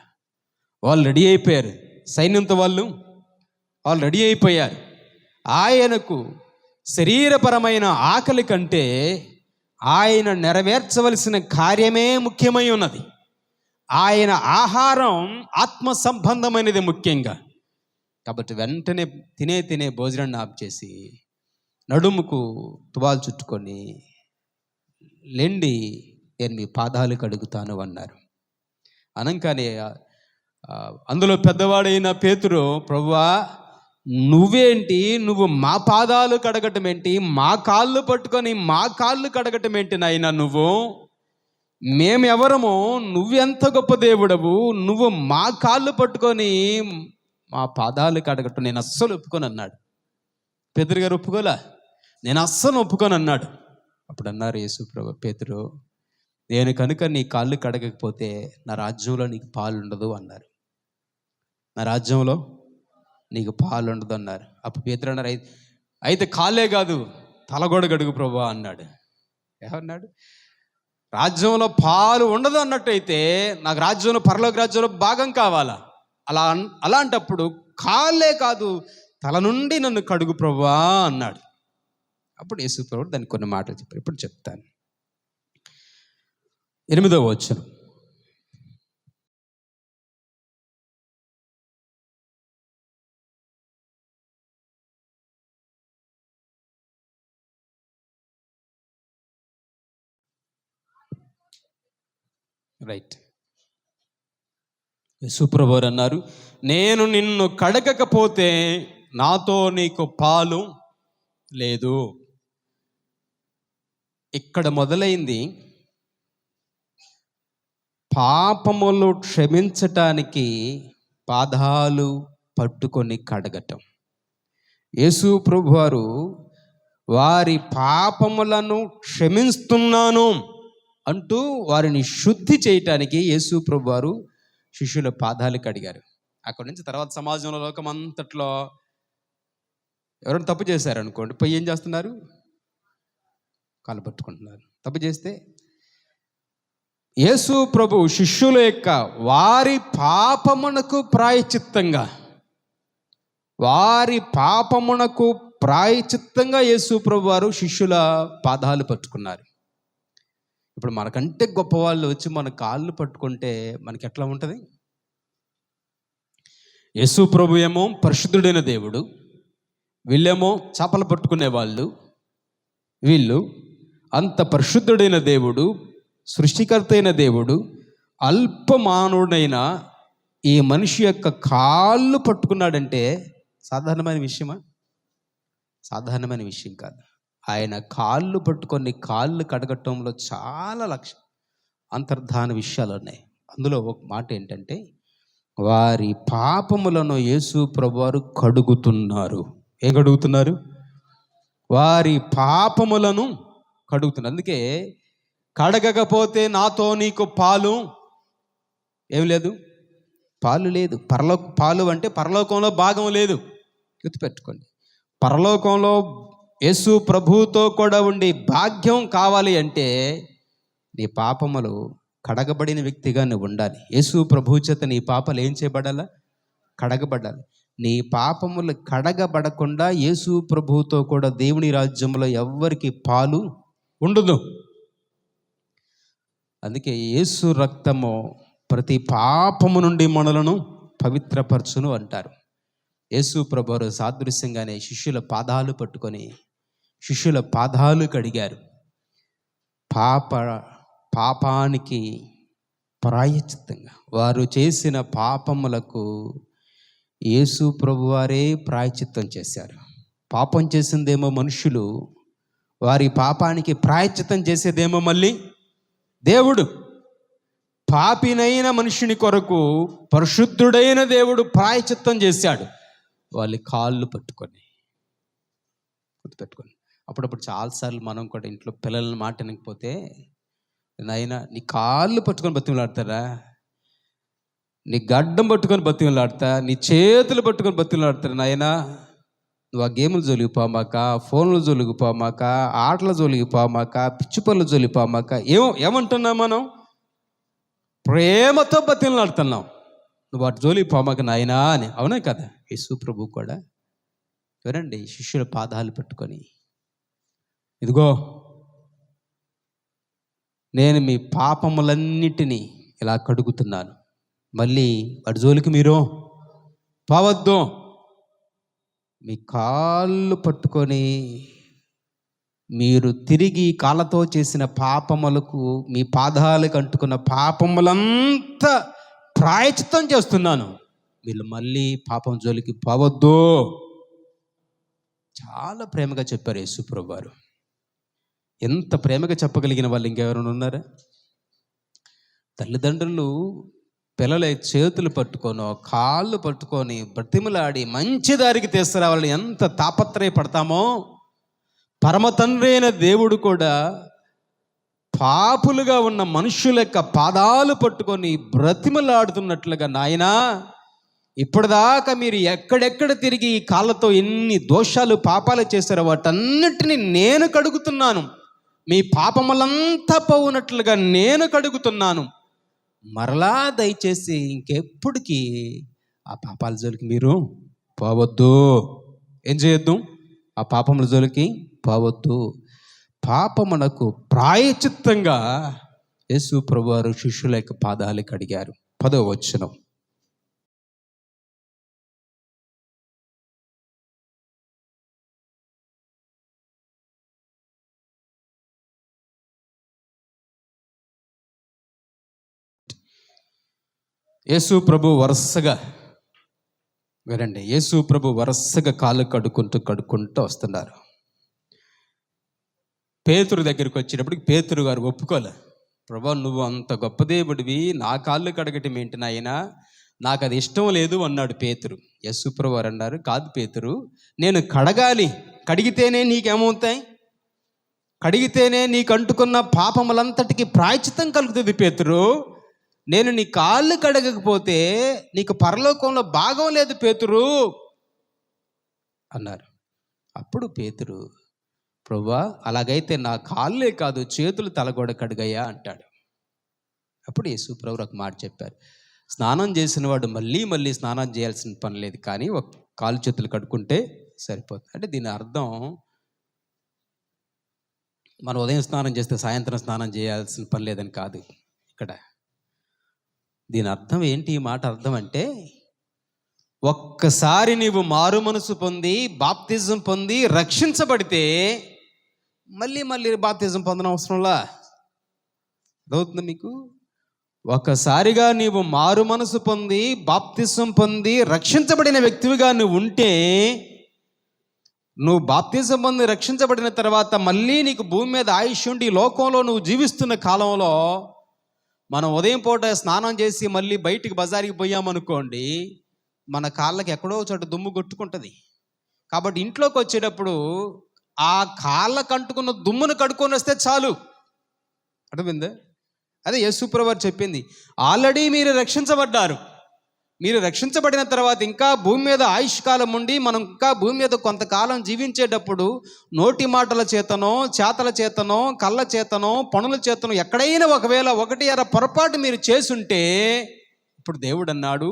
Speaker 1: వాళ్ళు రెడీ అయిపోయారు, సైన్యంతో వాళ్ళు రెడీ అయిపోయారు. ఆయనకు శరీరపరమైన ఆకలి కంటే ఆయన నెరవేర్చవలసిన కార్యమే ముఖ్యమై ఉన్నది. ఆయన ఆహారం ఆత్మ సంబంధమైనది ముఖ్యంగా. కాబట్టి వెంటనే తినే భోజనాన్ని ఆఫ్ చేసి నడుముకు తువాలు చుట్టుకొని, లెండి, నేను మీ పాదాలు కడుగుతాను అన్నారు. అనగానే అందులో పెద్దవాడైన పేతురు, ప్రభువా, నువ్వేంటి, నువ్వు మా పాదాలు కడగటం ఏంటి, మా కాళ్ళు పట్టుకొని మా కాళ్ళు కడగటం ఏంటి నాయనా, మేమెవరము, నువ్వెంత గొప్ప దేవుడవు, నువ్వు మా కాళ్ళు పట్టుకొని మా పాదాలు కడగటం నేను అస్సలు ఒప్పుకొని అన్నాడు. పేతురు గారు ఒప్పుకోలా, నేను అస్సలు ఒప్పుకొని అన్నాడు. అప్పుడు అన్నారు యేసుప్రభు, పేతురు, నేను కనుక నీ కాళ్ళు కడగకపోతే నా రాజ్యంలో నీకు పాలు ఉండదు అన్నారు. నా రాజ్యంలో నీకు పాలు ఉండదు అన్నారు. అప్పుడు పేతురు అన్నారు, అయితే కాళ్ళే కాదు, తల కూడా కడుగు ప్రభువా అన్నాడు. ఏమన్నాడు? రాజ్యంలో పాలు ఉండదు అన్నట్టయితే నాకు రాజ్యంలో, పరలోక రాజ్యంలో భాగం కావాలా? అలాంటప్పుడు కాళ్ళే కాదు, తల నుండి నన్ను కడుగు ప్రభువా అన్నాడు. అప్పుడు యేసుప్రభువు దానికి కొన్ని మాటలు చెప్పారు. ఇప్పుడు చెప్తాను. 8వ వచనం, రైట్. యేసుప్రభు వారు అన్నారు, నేను నిన్ను కడగకపోతే నాతో నీకు పాలు లేదు. ఇక్కడ మొదలైంది పాపములు క్షమించటానికి పాదాలు పట్టుకొని కడగటం. యేసు ప్రభు వారు వారి పాపములను క్షమిస్తున్నాను అంటూ వారిని శుద్ధి చేయటానికి యేసు ప్రభు వారు శిష్యుల పాదాలు కడిగారు. అక్కడి నుంచి తర్వాత సమాజంలో, లోకం అంతట్లో ఎవరైనా తప్పు చేశారనుకోండి, పోయి ఏం చేస్తున్నారు? కాళ్ళు పట్టుకుంటున్నారు. తప్పు చేస్తే యేసు ప్రభు శిష్యుల యొక్క వారి పాపమునకు ప్రాయచిత్తంగా యేసు ప్రభు వారు శిష్యుల పాదాలు పట్టుకున్నారు. ఇప్పుడు మనకంటే గొప్ప వాళ్ళు వచ్చి మన కాళ్ళు పట్టుకుంటే మనకి ఎట్లా ఉంటుంది? యేసు ప్రభు ఏమో పరిశుద్ధుడైన దేవుడు, వీళ్ళేమో చేపలు పట్టుకునే వాళ్ళు. వీళ్ళు అంత పరిశుద్ధుడైన దేవుడు, సృష్టికర్త అయిన దేవుడు, అల్పమానవుడైన ఈ మనిషి యొక్క కాళ్ళు పట్టుకున్నాడంటే సాధారణమైన విషయమా? సాధారణమైన విషయం కాదు. ఆయన కాళ్ళు పట్టుకొని కాళ్ళు కడగటంలో చాలా అంతర్ధాన విషయాలు ఉన్నాయి. అందులో ఒక మాట ఏంటంటే, వారి పాపములను యేసు ప్రభువారు కడుగుతున్నారు. ఏం కడుగుతున్నారు? వారి పాపములను కడుగుతున్నారు. అందుకే కడగకపోతే నాతో నీకు పాలు ఏం లేదు, పాలు లేదు. పాలు అంటే పరలోకంలో భాగం లేదు. గుర్తుపెట్టుకోండి, పరలోకంలో యేసు ప్రభువుతో కూడా ఉండి భాగ్యం కావాలి అంటే నీ పాపములు కడగబడిన వ్యక్తిగా నువ్వు ఉండాలి. యేసు ప్రభువు చేత నీ పాపాలు ఏం చేయబడాలా? కడగబడాలి. నీ పాపములు కడగబడకుండా యేసు ప్రభువుతో కూడా దేవుని రాజ్యంలో ఎవ్వరికి పాలు ఉండదు. అందుకే యేసు రక్తము ప్రతి పాపము నుండి మనలను పవిత్రపరచును అంటారు. యేసు ప్రభువు సాదృశ్యంగానే శిష్యుల పాదాలు పట్టుకొని శిష్యుల పాదాలు కడిగారు. పాపానికి ప్రాయశ్చిత్తంగా వారు చేసిన పాపములకు యేసు ప్రభువారే ప్రాయశ్చిత్తం చేశారు. పాపం చేసిందేమో మనుషులు, వారి పాపానికి ప్రాయశ్చిత్తం చేసేదేమో మళ్ళీ దేవుడు. పాపినైన మనుషుని కొరకు పరిశుద్ధుడైన దేవుడు ప్రాయశ్చిత్తం చేశాడు. వాళ్ళ కాళ్ళు పట్టుకొని అప్పుడప్పుడు చాలాసార్లు మనం కూడా ఇంట్లో పిల్లల మాట వినకపోతే, నాయన నీ కాళ్ళు పట్టుకొని బతిమలాడతారా, నీ గడ్డం పట్టుకొని బతిమలాడతా, నీ చేతులు పట్టుకొని బతిమలాడతారా, నాయనా నువ్వు ఆ గేములు జోలిగిపోమాక, ఫోన్లు జోలిగిపోమాక, ఆటల జోలిగిపోమాక, పిచ్చి పనులు జోలిగిపోమాక. ఏమంటున్నాం మనం? ప్రేమతో బతిమలాడుతున్నాం, నువ్వు వాటి జోలిగిపోమాక నాయనా అని. అవునా కదా? యేసు ప్రభు కూడా ఎవరండి శిష్యుల పాదాలు పెట్టుకొని, ఇదిగో నేను మీ పాపములన్నిటినీ ఇలా కడుగుతున్నాను, మళ్ళీ వాటి జోలికి మీరు పోవద్దు. మీ కాళ్ళు పట్టుకొని మీరు తిరిగి కాళ్ళతో చేసిన పాపములకు, మీ పాదాలకు అంటుకున్న పాపములంతా ప్రాయశ్చిత్తం చేస్తున్నాను, వీళ్ళు మళ్ళీ పాపం జోలికి పోవద్దు. చాలా ప్రేమగా చెప్పారు యేసు ప్రభువు వారు. ఎంత ప్రేమగా చెప్పగలిగిన వాళ్ళు ఇంకెవరైనా ఉన్నారా? తల్లిదండ్రులు పిల్లల చేతులు పట్టుకోనో కాళ్ళు పట్టుకొని బ్రతిమలాడి మంచి దారికి తీసుకురావాలని ఎంత తాపత్రయపడతామో, పరమ తండ్రి అయిన దేవుడు కూడా పాపులుగా ఉన్న మనుషుల యొక్క పాదాలు పట్టుకొని బ్రతిమలాడుతున్నట్లుగా, నాయనా ఇప్పటిదాకా మీరు ఎక్కడెక్కడ తిరిగి ఈ కాళ్ళతో ఎన్ని దోషాలు పాపాలు చేశారో వాటన్నిటిని నేను కడుగుతున్నాను, మీ పాపములంతా పోవునట్లుగా నేను కడుగుతున్నాను, మరలా దయచేసి ఇంకెప్పటికీ ఆ పాపాల జోలికి మీరు పోవద్దు. ఏం చేయొద్దు? ఆ పాపముల జోలికి పోవద్దు. పాపమునకు ప్రాయశ్చిత్తంగా యేసు ప్రభువారు శిష్యుల యొక్క పాదాలు కడిగారు. 10వ వచనం. యేసు ప్రభు వరుసగా వినండి, యేసు ప్రభు వరుసగా కాళ్ళు కడుక్కుంటూ వస్తున్నారు. పేతురు దగ్గరికి వచ్చేటప్పటికి పేతురు గారు ఒప్పుకోలే. ప్రభు నువ్వు అంత గొప్ప దేవుడివి, నా కాళ్ళు కడగటం ఏంటి నాయనా, నాకు అది ఇష్టం లేదు అన్నాడు పేతురు. యేసు ప్రభు వారు అన్నారు, కాదు పేతురు, నేను కడగాలి, కడిగితేనే నీకేమవుతాయి, కడిగితేనే నీకు అంటుకున్న పాపములంతటికి ప్రాయశ్చిత్తం కలుగుతుంది పేతురు. నేను నీ కాళ్ళు కడగకపోతే నీకు పరలోకంలో భాగం లేదు పేతురు అన్నారు. అప్పుడు పేతురు, ప్రభువా అలాగైతే నా కాళ్ళే కాదు చేతులు తల కూడా కడిగయ్యా అంటాడు. అప్పుడు యేసు ప్రభు ఒక మాట చెప్పారు, స్నానం చేసిన వాడు మళ్ళీ మళ్ళీ స్నానం చేయాల్సిన పని లేదు, కానీ ఒక కాళ్ళు చేతులు కడుక్కుంటే సరిపోతుంది. అంటే దీని అర్థం మనం ఉదయం స్నానం చేస్తే సాయంత్రం స్నానం చేయాల్సిన పని లేదని కాదు. ఇక్కడ దీని అర్థం ఏంటి? ఈ మాట అర్థం అంటే, ఒక్కసారి నీవు మారు మనసు పొంది బాప్తిజం పొంది రక్షించబడితే మళ్ళీ మళ్ళీ బాప్తిజం పొందడం అవసరంలా. అదవుతుంది మీకు? ఒక్కసారిగా నీవు మారు మనసు పొంది బాప్తిజం పొంది రక్షించబడిన వ్యక్తివిగా నువ్వు ఉంటే, నువ్వు బాప్తిజం పొంది రక్షించబడిన తర్వాత మళ్ళీ నీకు భూమి మీద ఆయుష్ ఉండి లోకంలో నువ్వు జీవిస్తున్న కాలంలో మనం ఉదయం పూట స్నానం చేసి మళ్ళీ బయటికి బజార్కి పోయామనుకోండి, మన కాళ్ళకి ఎక్కడో చోట దుమ్ము కొట్టుకుంటుంది. కాబట్టి ఇంట్లోకి వచ్చేటప్పుడు ఆ కాళ్ళకు అంటుకున్న దుమ్మును కడుక్కొని వస్తే చాలు. అర్థమైందా? అదే యేసు ప్రభువు వారు చెప్పింది. ఆల్రెడీ మీరు రక్షించబడ్డారు, మీరు రక్షించబడిన తర్వాత ఇంకా భూమి మీద ఆయుష్కాలం ఉండి మనం ఇంకా భూమి మీద కొంతకాలం జీవించేటప్పుడు నోటి మాటల చేతనో చేతల చేతనో కళ్ళ చేతనో పనుల చేతనో ఎక్కడైనా ఒకవేళ ఒకటి అర పొరపాటు మీరు చేసుంటే, ఇప్పుడు దేవుడు అన్నాడు,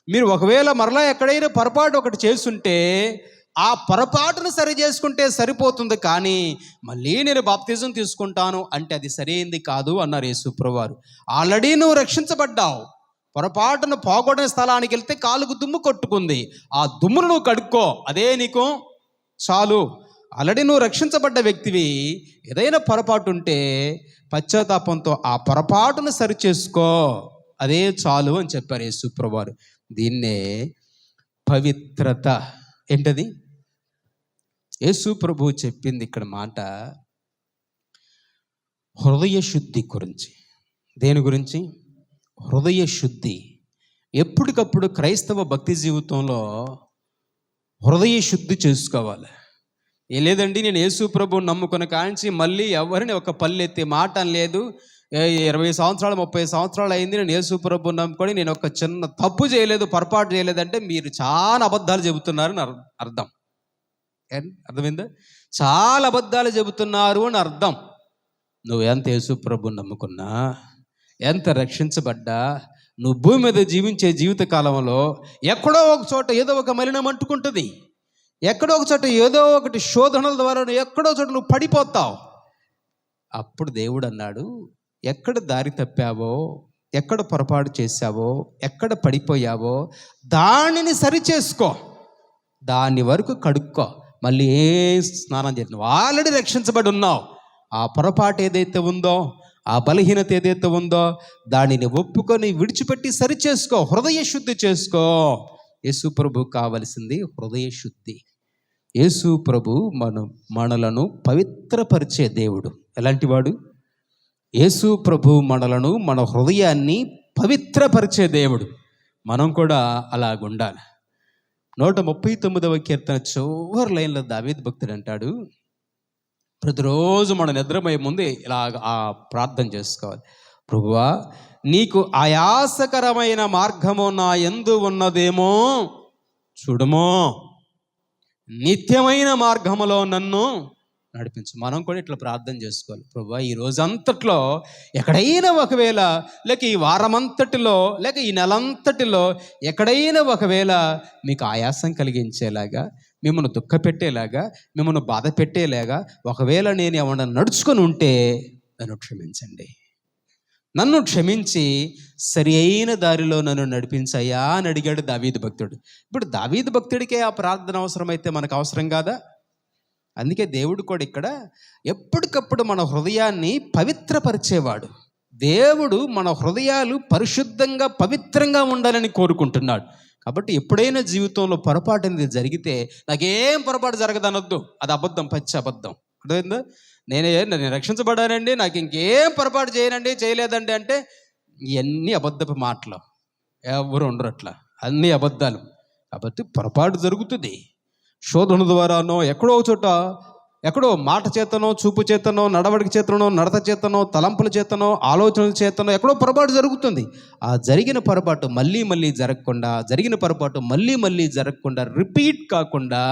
Speaker 1: మీరు ఒకవేళ మరలా ఎక్కడైనా పొరపాటు ఒకటి చేసుంటే ఆ పొరపాటును సరి చేసుకుంటే సరిపోతుంది, కానీ మళ్ళీ నేను బాప్తిజం తీసుకుంటాను అంటే అది సరైంది కాదు అన్నారు యేసు ప్రభువు వారు. ఆల్రెడీ నువ్వు రక్షించబడ్డావు, పొరపాటును పోగొట్టిన స్థలానికి వెళ్తే కాలుకు దుమ్ము కొట్టుకుంది, ఆ దుమ్మును నువ్వు కడుక్కో, అదే నీకు చాలు. ఆల్రెడీ నువ్వు రక్షించబడ్డ వ్యక్తివి. ఏదైనా పొరపాటు ఉంటే పశ్చాత్తాపంతో ఆ పొరపాటును సరిచేసుకో, అదే చాలు అని చెప్పారు యేసు ప్రభువారు. దీన్నే పవిత్రత. ఏంటది? యేసు ప్రభువు చెప్పింది ఇక్కడ మాట హృదయ శుద్ధి గురించి. దేని గురించి? హృదయ శుద్ధి. ఎప్పటికప్పుడు క్రైస్తవ భక్తి జీవితంలో హృదయ శుద్ధి చేసుకోవాలి. లేదండి నేను యేసు ప్రభువుని నమ్ముకుని కాంచి మళ్ళీ ఎవరిని ఒక పల్లె ఎత్తే మాట లేదు. 20 సంవత్సరాలు 30 సంవత్సరాలు అయింది నేను యేసు ప్రభువుని నమ్ముకొని నేను ఒక చిన్న తప్పు చేయలేదు, పొరపాటు చేయలేదంటే మీరు చాలా అబద్ధాలు చెబుతున్నారని అర్థం. అర్థమైందా? చాలా అబద్ధాలు చెబుతున్నారు అని అర్థం. నువ్వు ఎంత యేసు ప్రభువుని నమ్ముకున్నా, ఎంత రక్షించబడ్డా, నువ్వు భూమి మీద జీవించే జీవిత కాలంలో ఎక్కడో ఒక చోట ఏదో ఒక మలినం అంటుకుంటుంది. ఎక్కడో ఒక చోట ఏదో ఒకటి శోధనల ద్వారా ఎక్కడో చోట నువ్వు పడిపోతావు. అప్పుడు దేవుడు అన్నాడు, ఎక్కడ దారి తప్పావో, ఎక్కడ పొరపాటు చేశావో, ఎక్కడ పడిపోయావో దానిని సరిచేసుకో, దాని వరకు కడుక్కో, మళ్ళీ ఏ స్నానం చేసి నువ్వు ఆల్రెడీ రక్షించబడి ఉన్నావు. ఆ పొరపాటు ఏదైతే ఉందో, ఆ బలహీనత ఏదైతే ఉందో దానిని ఒప్పుకొని విడిచిపెట్టి సరిచేసుకో, హృదయ శుద్ధి చేసుకో. యేసు ప్రభు కావలసింది హృదయ శుద్ధి. యేసు ప్రభు మనలను పవిత్రపరిచే దేవుడు. ఎలాంటి వాడు? యేసు ప్రభు మనలను, మన హృదయాన్ని పవిత్రపరిచే దేవుడు. మనం కూడా అలాగుండాలి. 139వ కీర్తన చివరి లైన్లో దావీదు భక్తుడు అంటాడు, ప్రతిరోజు మనం నిద్రపోయే ముందు ఇలా ఆ ప్రార్థన చేసుకోవాలి. ప్రభువా, నీకు ఆయాసకరమైన మార్గము నా యందు ఉన్నదేమో చూడమో, నిత్యమైన మార్గములో నన్ను నడిపించు. మనం కూడా ఇట్లా ప్రార్థన చేసుకోవాలి. ప్రభువా, ఈ రోజంతట్లో ఎక్కడైనా ఒకవేళ, లేక ఈ వారమంతటిలో, లేక ఈ నెలంతటిలో ఎక్కడైనా ఒకవేళ మీకు ఆయాసం కలిగించేలాగా, మిమ్మల్ని దుఃఖపెట్టేలాగా, మిమ్మల్ని బాధ పెట్టేలాగా ఒకవేళ నేను ఏమన్నా నడుచుకొని ఉంటే నన్ను క్షమించండి. నన్ను క్షమించి సరి అయిన దారిలో నన్ను నడిపించయ్యా అని అడిగాడు దావీదు భక్తుడు. ఇప్పుడు దావీదు భక్తుడికే ఆ ప్రార్థన అవసరమైతే మనకు అవసరం కాదా? అందుకే దేవుడు కూడా ఇక్కడ ఎప్పటికప్పుడు మన హృదయాన్ని పవిత్రపరిచేవాడు. దేవుడు మన హృదయాలు పరిశుద్ధంగా పవిత్రంగా ఉండాలని కోరుకుంటున్నాడు. కాబట్టి ఎప్పుడైనా జీవితంలో పొరపాటు అనేది జరిగితే నాకేం పొరపాటు జరగదనొద్దు, అది అబద్ధం, పచ్చి అబద్ధం. అర్థమైందా? నేను రక్షించబడానండి, నాకు ఇంకేం పొరపాటు చేయనండి, చేయలేదండి అంటే ఇవన్నీ అబద్ధపు మాటలు. ఎవరు ఉండరు అట్లా, అన్నీ అబద్ధాలు. కాబట్టి పొరపాటు జరుగుతుంది. శోధన ద్వారానో, ఎక్కడో చోట, ఎక్కడో మాట చేతనో, చూపు చేతనో, నడవడిక చేతనో, నడత చేతనో, తలంపుల చేతనో, ఆలోచనల చేతనో ఎక్కడో పొరపాటు జరుగుతుంది. ఆ జరిగిన పొరపాటు మళ్ళీ మళ్ళీ జరగకుండా, జరిగిన పొరపాటు మళ్ళీ మళ్ళీ జరగకుండా, రిపీట్ కాకుండా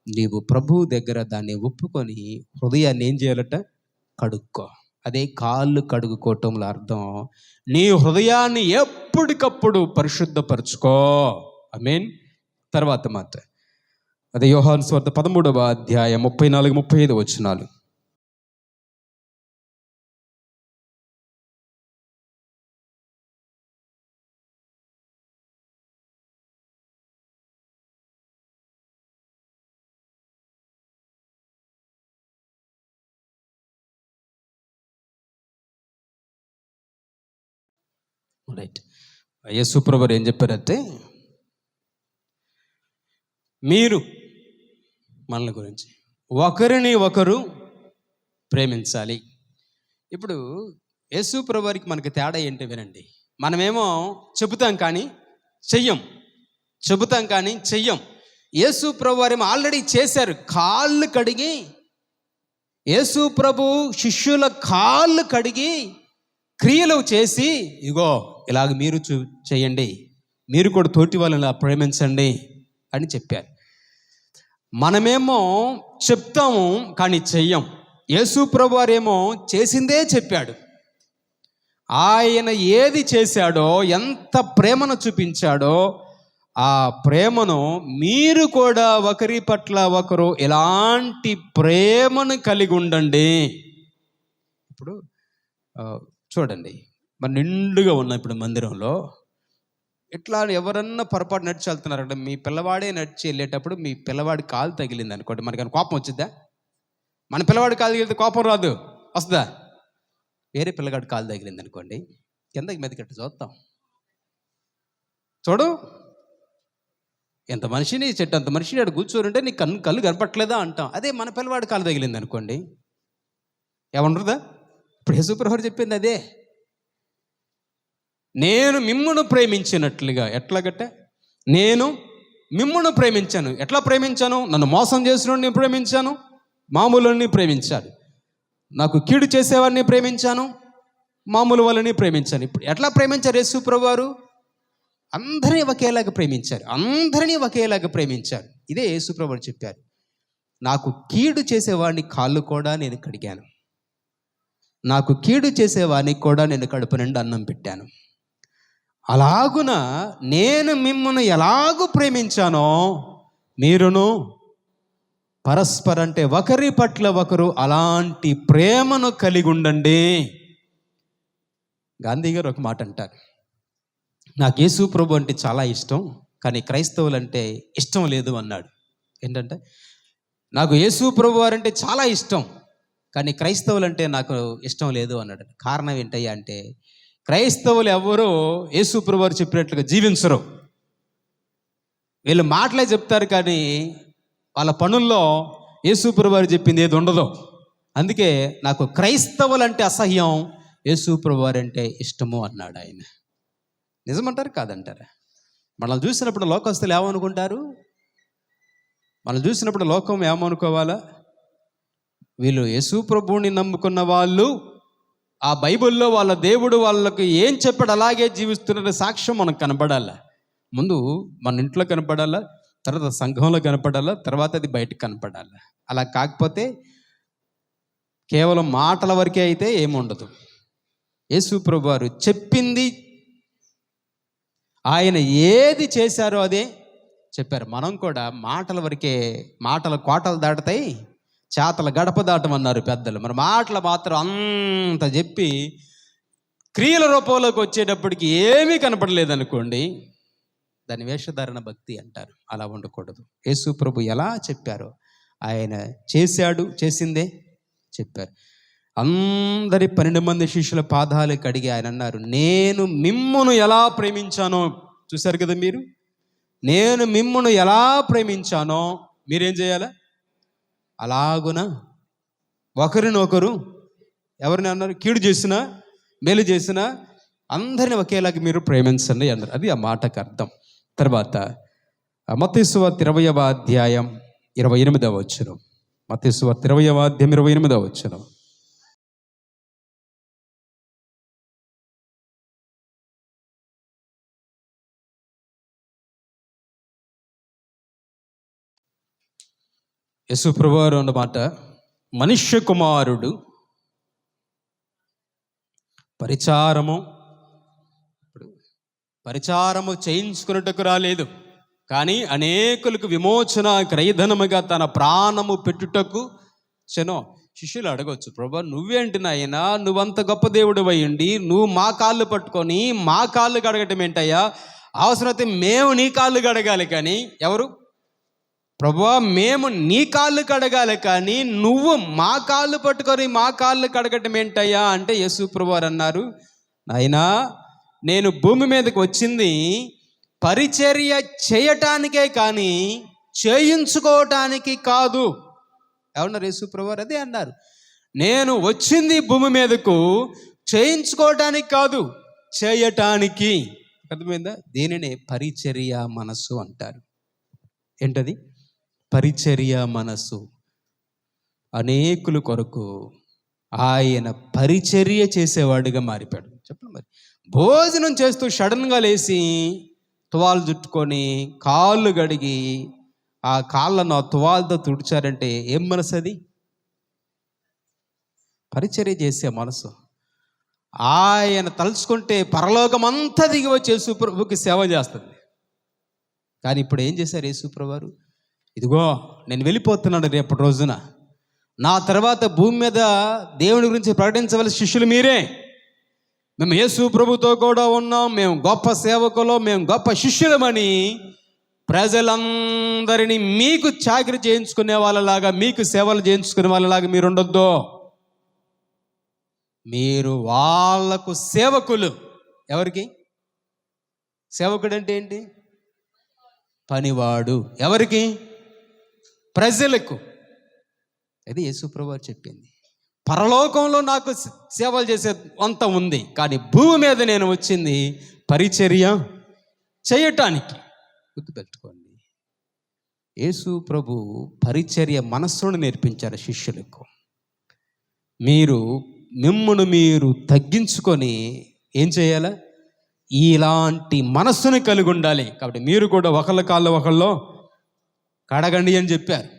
Speaker 1: నీవు ప్రభువు దగ్గర దాన్ని ఒప్పుకొని హృదయాన్ని ఏం చేయాలట? కడుక్కో. అదే కాళ్ళు కడుక్కోవటంలో అర్థం. నీ హృదయాన్ని ఎప్పటికప్పుడు పరిశుద్ధపరచుకో. ఆమేన్. తర్వాత మాట అదే యోహాను సువార్త 13వ అధ్యాయం 34-35 వచనాలు. రైట్. యేసు ప్రభువు ఏం చెప్పారంటే, మీరు మనల గురించి ఒకరిని ఒకరు ప్రేమించాలి. ఇప్పుడు యేసు ప్రభువుకి మనకి తేడా ఏంటి వినండి. మనమేమో చెబుతాం కానీ చెయ్యం, చెబుతాం కానీ చెయ్యం. యేసు ప్రభువారేమో ఆల్రెడీ చేశారు. కాళ్ళు కడిగి, యేసు ప్రభు శిష్యుల కాళ్ళు కడిగి క్రియలు చేసి, ఇగో ఇలాగ మీరు చేయండి, మీరు కూడా తోటి వాళ్ళని ప్రేమించండి అని చెప్పారు. మనమేమో చెప్తాము కానీ చెయ్యం. యేసు ప్రభువారేమో చేసిందే చెప్పాడు. ఆయన ఏది చేశాడో, ఎంత ప్రేమను చూపించాడో, ఆ ప్రేమను మీరు కూడా ఒకరి పట్ల ఒకరు ఎలాంటి ప్రేమను కలిగి ఉండండి. ఇప్పుడు చూడండి, మన నిండుగా ఉన్న ఇప్పుడు మందిరంలో ఇట్లా ఎవరన్నా పొరపాటు నడిచి వెళ్తున్నారంటే మీ పిల్లవాడే నడిచి వెళ్ళేటప్పుడు మీ పిల్లవాడి కాలు తగిలింది అనుకోండి, మనకన్నా కోపం వచ్చిద్దా? మన పిల్లవాడి కాలు తగిలితే కోపం రాదు, వస్తుందా? వేరే పిల్లగాడి కాలు తగిలింది అనుకోండి, కిందకి మీదకి చూస్తాం. చూడు ఎంత మనిషిని, చెట్టు అంత మనిషిని అక్కడ కూర్చోరుంటే నీ కళ్ళు కనపట్లేదా అంటాం. అదే మన పిల్లవాడి కాలు తగిలింది అనుకోండి, ఏమనరుదా? ఇప్పుడు యేసుప్రభువు చెప్పింది అదే. నేను మిమ్మును ప్రేమించినట్లుగా, ఎట్లాగట్టే నేను మిమ్మును ప్రేమించాను. ఎట్లా ప్రేమించాను? నన్ను మోసం చేసినోడిని ప్రేమించాను, మామూలుని ప్రేమించాను. నాకు కీడు చేసేవాడిని ప్రేమించాను, మామూలు వాళ్ళని ప్రేమించాను. ఇప్పుడు ఎట్లా ప్రేమించారు యేసుప్రభువు వారు? అందరినీ ఒకేలాగా ప్రేమించారు, అందరినీ ఒకేలాగా ప్రేమించారు. ఇదే యేసుప్రభువు చెప్పారు. నాకు కీడు చేసేవాడిని కాళ్ళు కూడా నేను కడిగాను, నాకు కీడు చేసేవాడికి కూడా నేను కడుపు నిండా అన్నం పెట్టాను. అలాగున నేను మిమ్మల్ని ఎలాగూ ప్రేమించానో మీరును పరస్పరం, అంటే ఒకరి పట్ల ఒకరు అలాంటి ప్రేమను కలిగి ఉండండి. గాంధీ గారు ఒక మాట అంటారు, నాకు యేసు ప్రభు అంటే చాలా ఇష్టం, కానీ క్రైస్తవులు అంటే ఇష్టం లేదు అన్నాడు. ఏంటంటే నాకు యేసు ప్రభు వారంటే చాలా ఇష్టం, కానీ క్రైస్తవులు అంటే నాకు ఇష్టం లేదు అన్నాడు. కారణం ఏంటయ్యా అంటే, క్రైస్తవులు ఎవరూ యేసు ప్రభు వారు చెప్పినట్లుగా జీవించరు. వీళ్ళు మాటలే చెప్తారు, కానీ వాళ్ళ పనుల్లో యేసు ప్రభు వారు చెప్పింది ఏది ఉండదు. అందుకే నాకు క్రైస్తవులు అంటే అసహ్యం, యేసు ప్రభు వారు అంటే ఇష్టము అన్నాడు ఆయన. నిజమంటారు కాదంటారా? మనల్ని చూసినప్పుడు లోకస్తులు ఏమనుకుంటారు? మనం చూసినప్పుడు లోకం ఏమనుకోవాలా? వీళ్ళు యేసు ప్రభువుని నమ్ముకున్న వాళ్ళు, ఆ బైబిల్లో వాళ్ళ దేవుడు వాళ్ళకి ఏం చెప్పాడు అలాగే జీవిస్తున్న సాక్ష్యం మనకు కనపడాలా. ముందు మన ఇంట్లో కనపడాలా, తర్వాత సంఘంలో కనపడాలా, తర్వాత అది బయటకు కనపడాలా. అలా కాకపోతే కేవలం మాటల వరకే అయితే ఏముండదు. యేసు ప్రభు వారు చెప్పింది, ఆయన ఏది చేశారో అదే చెప్పారు. మనం కూడా మాటల వరకే, మాటల కోటలు దాటుతాయి, చేతల గడప దాటమన్నారు పెద్దలు. మరి మాటలు మాత్రం అంత చెప్పి క్రియల రూపంలోకి వచ్చేటప్పటికి ఏమీ కనపడలేదు అనుకోండి, దాని వేషధారణ భక్తి అంటారు. అలా ఉండకూడదు. యేసు ప్రభు ఎలా చెప్పారో ఆయన చేశాడు, చేసిందే చెప్పారు. అందరి 12 మంది శిష్యుల పాదాలు కడిగి ఆయన అన్నారు, నేను మిమ్మును ఎలా ప్రేమించానో చూశారు కదా మీరు, నేను మిమ్మును ఎలా ప్రేమించానో మీరేం చేయాలా? అలాగున ఒకరినొకరు, ఎవరిని అన్నారు? కీడు చేసినా మేలు చేసినా అందరిని ఒకేలాగా మీరు ప్రేమించండి అన్నారు. అది ఆ మాటకు అర్థం. తర్వాత మత్తయి సువార్త 20వ అధ్యాయం 28వ వచనం. మత్తయి సువార్త 20వ అధ్యాయం 28వ వచనం. యేసు ప్రభువారు అన్నమాట, మనుష్య కుమారుడు పరిచారము చేయించుకున్నట్టుకు రాలేదు, కానీ అనేకులకు విమోచన క్రయధనముగా తన ప్రాణము పెట్టుటకు చెనో. శిష్యులు అడగవచ్చు, ప్రభు నువ్వేంటి నాయనా, నువ్వంత గొప్ప దేవుడు అయ్యుండి నువ్వు మా కాళ్ళు పట్టుకొని మా కాళ్ళు కడగటం ఏంటయ్యా? అవసరమైతే మేము నీ కాళ్ళు కడగాలి, కానీ ఎవరు? ప్రభువా మేము నీ కాళ్ళు కడగాలి, కానీ నువ్వు మా కాళ్ళు పట్టుకొని మా కాళ్ళు కడగటం ఏంటయ్యా అంటే, యేసు ప్రభువారు అన్నారు, నాయనా నేను భూమి మీదకి వచ్చింది పరిచర్య చేయటానికే కానీ చేయించుకోవటానికి కాదు. ఏమన్నారు యేసు ప్రభువారు? అదే అన్నారు, నేను వచ్చింది భూమి మీదకు చేయించుకోవటానికి కాదు, చేయటానికి. అర్థమైందా? దీనినే పరిచర్య మనసు అంటారు. ఏంటది? పరిచర్య మనసు. అనేకుల కొరకు ఆయన పరిచర్య చేసేవాడిగా మారిపోయాడు. చెప్పండి, మరి భోజనం చేస్తూ సడన్గా లేచి తువాలు చుట్టుకొని కాళ్ళు గడిగి ఆ కాళ్ళను ఆ తువాలతో తుడిచారంటే ఏం మనసు అది? పరిచర్య చేసే మనసు. ఆయన తలుచుకుంటే పరలోకమంతా దిగి వచ్చి యేసు ప్రభువుకి సేవ చేస్తుంది. కానీ ఇప్పుడు ఏం చేశారు యేసు ప్రభువారు? ఇదిగో నేను వెళ్ళిపోతున్నాను రేపటి రోజున, నా తర్వాత భూమి మీద దేవుని గురించి ప్రకటించవలసిన శిష్యులు మీరే, మేము యేసు ప్రభుతో కూడా ఉన్నాం, మేము గొప్ప సేవకులు, మేము గొప్ప శిష్యులమని ప్రజలందరినీ మీకు చాకరీ చేయించుకునే వాళ్ళలాగా, మీకు సేవలు చేయించుకునే వాళ్ళలాగా మీరు ఉండొద్దు. మీరు వాళ్లకు సేవకులు. ఎవరికి? సేవకుడు అంటే ఏంటి? పనివాడు. ఎవరికి? ప్రజలకు. అది యేసుప్రభు చెప్పింది. పరలోకంలో నాకు సేవలు చేసే అంత ఉంది, కానీ భూమి మీద నేను వచ్చింది పరిచర్య చేయటానికి. గుర్తుపెట్టుకోండి, యేసు ప్రభు పరిచర్య మనస్సును నేర్పించారు శిష్యులకు. మిమ్మును మీరు తగ్గించుకొని ఏం చేయాలా? ఇలాంటి మనస్సుని కలిగి ఉండాలి. కాబట్టి మీరు కూడా ఒకళ్ళ కాళ్ళు ఒకళ్ళు కడగండి అని చెప్పారు.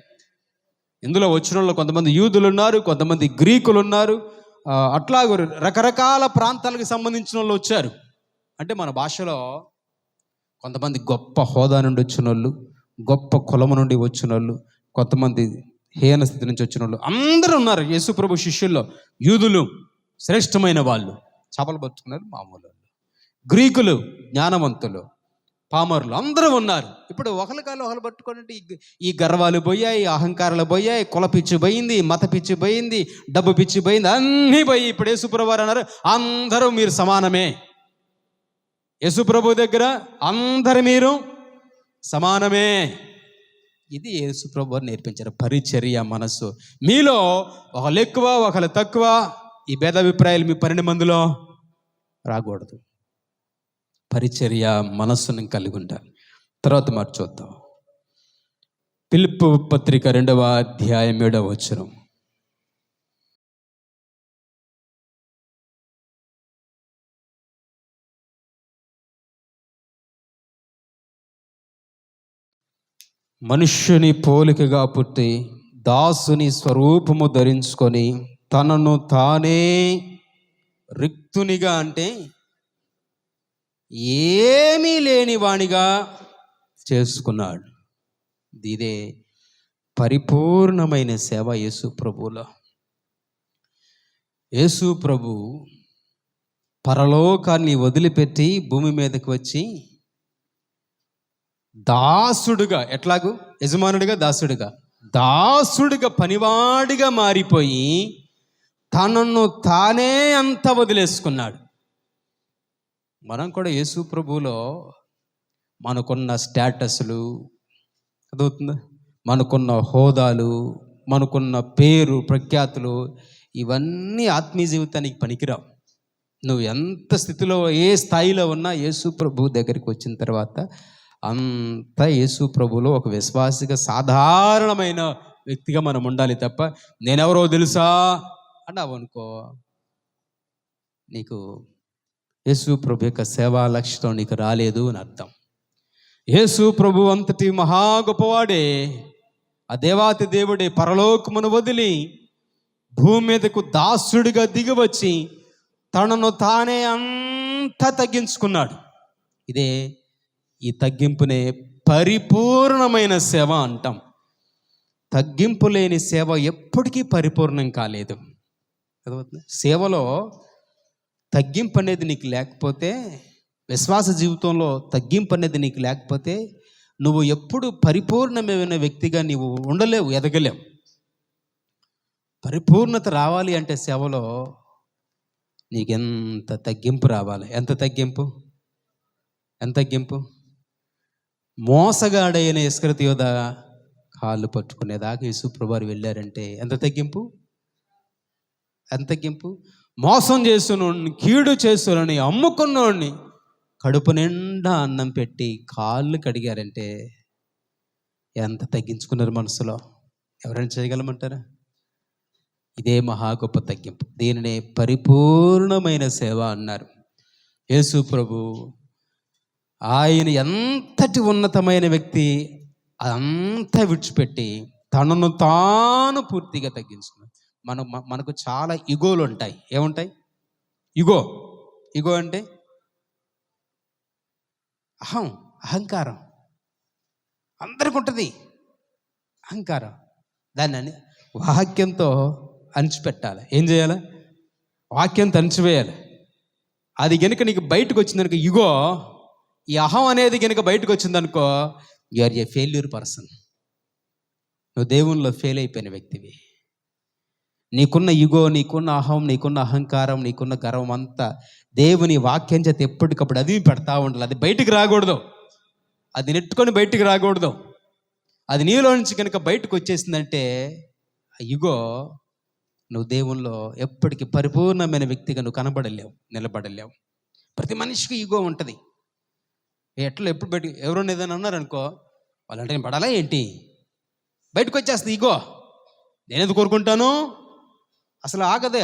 Speaker 1: ఇందులో వచ్చిన వాళ్ళు కొంతమంది యూదులు ఉన్నారు, కొంతమంది గ్రీకులు ఉన్నారు, అట్లాగే రకరకాల ప్రాంతాలకు సంబంధించిన వాళ్ళు వచ్చారు. అంటే మన భాషలో కొంతమంది గొప్ప హోదా నుండి వచ్చిన వాళ్ళు, గొప్ప కులము నుండి వచ్చిన వాళ్ళు, కొంతమంది హీన స్థితి నుంచి వచ్చిన వాళ్ళు అందరూ ఉన్నారు యేసు ప్రభు శిష్యుల్లో. యూదులు శ్రేష్టమైన వాళ్ళు, చేపలు పట్టుకున్నారు మామూలు వాళ్ళు, గ్రీకులు జ్ఞానవంతులు, పామరులు అందరూ ఉన్నారు. ఇప్పుడు ఒకరి కాళ్ళు ఒకరు పట్టుకోండి. ఈ గర్వాలు పోయాయి, అహంకారాలు పోయాయి, కుల పిచ్చి పోయింది, మత పిచ్చి పోయింది, డబ్బు పిచ్చి పోయింది, అన్నీ పోయి ఇప్పుడు యేసుప్రభు అన్నారు అందరూ మీరు సమానమే. యేసుప్రభు దగ్గర అందరు మీరు సమానమే. ఇది యేసుప్రభు నేర్పించారు పరిచర్య మనస్సు. మీలో ఒకళ్ళు ఎక్కువ ఒకళ్ళు తక్కువ, ఈ భేదాభిప్రాయాలు మీ 12 మందిలో రాకూడదు. పరిచర్య మనస్సును కలిగి ఉండాలి. తర్వాత మాట చూద్దాం. ఫిలిప్పీ పత్రిక 2వ అధ్యాయం 7వ వచనం. మనుష్యుని పోలికగా పుట్టి దాసుని స్వరూపము ధరించుకొని తనను తానే రిక్తునిగా, అంటే ఏమీ లేని వానిగా చేసుకున్నాడు. ఇదే పరిపూర్ణమైన సేవ యేసు ప్రభువులో. యేసు ప్రభు పరలోకాన్ని వదిలిపెట్టి భూమి మీదకి వచ్చి దాసుడుగా, ఎట్లాగూ యజమానుడిగా దాసుడిగా పనివాడిగా మారిపోయి తనను తానే అంత వదిలేసుకున్నాడు. మనం కూడా యేసు ప్రభువులో మనకున్న స్టేటస్లు, అదవుతుందా, మనకున్న హోదాలు, మనకున్న పేరు ప్రఖ్యాతులు, ఇవన్నీ ఆత్మీయ జీవితానికి పనికిరావు. నువ్వు ఎంత స్థితిలో, ఏ స్థాయిలో ఉన్నా యేసు ప్రభు దగ్గరికి వచ్చిన తర్వాత అంతా యేసు ప్రభువులో ఒక విశ్వాసిగా, సాధారణమైన వ్యక్తిగా మనం ఉండాలి తప్ప నేనెవరో తెలుసా అన్నావు అనుకో, నీకు యేసు ప్రభు యొక్క సేవా లక్ష్యం నీకు రాలేదు అని అర్థం. యేసు ప్రభు అంతటి మహా గొప్పవాడే, ఆ దేవాతి దేవుడే పరలోకమును వదిలి భూమి మీదకు దాసుడిగా దిగివచ్చి తనను తానే అంతా తగ్గించుకున్నాడు. ఇదే, ఈ తగ్గింపునే పరిపూర్ణమైన సేవ అంటాం. తగ్గింపు లేని సేవ ఎప్పటికీ పరిపూర్ణం కాలేదు. సేవలో తగ్గింపు అనేది నీకు లేకపోతే, విశ్వాస జీవితంలో తగ్గింపు అనేది నీకు లేకపోతే నువ్వు ఎప్పుడు పరిపూర్ణమైన వ్యక్తిగా నీవు ఉండలేవు, ఎదగలేవు. పరిపూర్ణత రావాలి అంటే సేవలో నీకెంత తగ్గింపు రావాలి. ఎంత తగ్గింపు? మోసగాడైన ఇస్కరియోతు యోధ కాళ్ళు పట్టుకునేదాకా యేసు ప్రభువారు వెళ్ళారంటే ఎంత తగ్గింపు? మోసం చేస్తున్నోడిని, కీడు చేస్తున్నోడిని, అమ్ముకున్నోడిని కడుపు నిండా అన్నం పెట్టి కాళ్ళు కడిగారంటే ఎంత తగ్గించుకున్నారు మనసులో. ఎవరైనా చేయగలమంటారా? ఇదే మహా గొప్ప తగ్గింపు. దీనినే పరిపూర్ణమైన సేవ అన్నారు. యేసు ప్రభు ఆయన ఎంతటి ఉన్నతమైన వ్యక్తి, అదంతా విడిచిపెట్టి తనను తాను పూర్తిగా తగ్గించుకున్నాడు. మనకు చాలా ఇగోలు ఉంటాయి. ఏముంటాయి? ఇగో అంటే అహంకారం. అందరికి ఉంటుంది అహంకారం. దాన్ని వాక్యంతో అణిచిపెట్టాలి. ఏం చేయాలి? వాక్యంతో అణిచివేయాలి. అది కనుక నీకు బయటకు వచ్చిందనుకో, ఇగో ఈ అహం అనేది కనుక బయటకు వచ్చిందనుకో, you are a failure person. నువ్వు దేవునిలో ఫెయిల్ అయిపోయిన వ్యక్తివి. నీకున్న ఇగో, నీకున్న అహం, నీకున్న అహంకారం, నీకున్న గర్వం అంతా దేవుని వాక్యం చేత ఎప్పటికప్పుడు అది పెడతా ఉండాలి. అది బయటికి రాకూడదు, అది నెట్టుకొని బయటికి రాకూడదు. అది నీలో నుంచి కనుక బయటకు వచ్చేసిందంటే ఆ ఇగో, నువ్వు దేవుల్లో ఎప్పటికీ పరిపూర్ణమైన వ్యక్తిగా నువ్వు కనబడలేవు, నిలబడలేవు. ప్రతి మనిషికి ఈగో ఉంటుంది. ఎట్లా ఎప్పుడు బయట ఎవరైనా ఏదైనా అన్నారనుకో, వాళ్ళంటే నేను పడాలా ఏంటి, బయటకు వచ్చేస్తుంది ఈగో. నేను ఎందుకు కోరుకుంటాను, అసలు ఆగదే,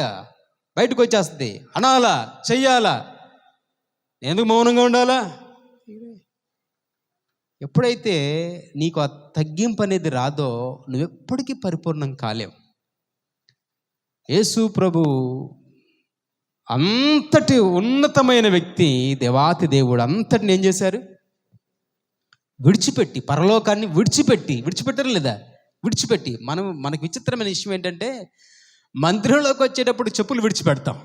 Speaker 1: బయటకు వచ్చేస్తుంది. అనాలా, చెయ్యాలా, నేను ఎందుకు మౌనంగా ఉండాలా. ఎప్పుడైతే నీకు ఆ తగ్గింపు అనేది రాదో, నువ్వెప్పటికీ పరిపూర్ణం కాలేవు. యేసు ప్రభు అంతటి ఉన్నతమైన వ్యక్తి, దేవాతి దేవుడు అంతటిని ఏం చేశారు, విడిచిపెట్టి, పరలోకాన్ని విడిచిపెట్టారు లేదా, విడిచిపెట్టి. మనకు విచిత్రమైన విషయం ఏంటంటే, మందిరంలోకి వచ్చేటప్పుడు చెప్పులు విడిచిపెట్టవు,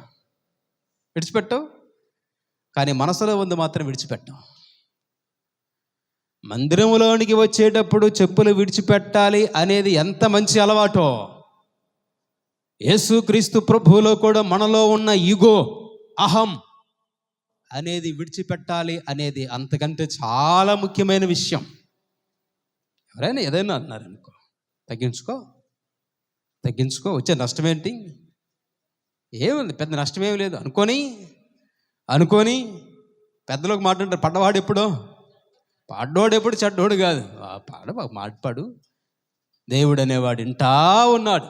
Speaker 1: కానీ మనసులో ఉంది మాత్రం విడిచిపెట్టాం. మందిరంలోనికి వచ్చేటప్పుడు చెప్పులు విడిచిపెట్టాలి అనేది ఎంత మంచి అలవాటో, యేసుక్రీస్తు ప్రభువులో కూడా మనలో ఉన్న ఈగో, అహం అనేది విడిచిపెట్టాలి అనేది అంతకంటే చాలా ముఖ్యమైన విషయం. ఎవరైనా ఏదైనా అన్నారనుకో, తగ్గించుకో, వచ్చే నష్టం ఏంటి, ఏముంది, పెద్ద నష్టమేమి లేదు అనుకొని పెద్దలకు మాట్లాడారు. పడ్డవాడు ఎప్పుడు చెడ్డోడు కాదు, మాట్లాడు. దేవుడు అనేవాడు వింటా ఉన్నాడు.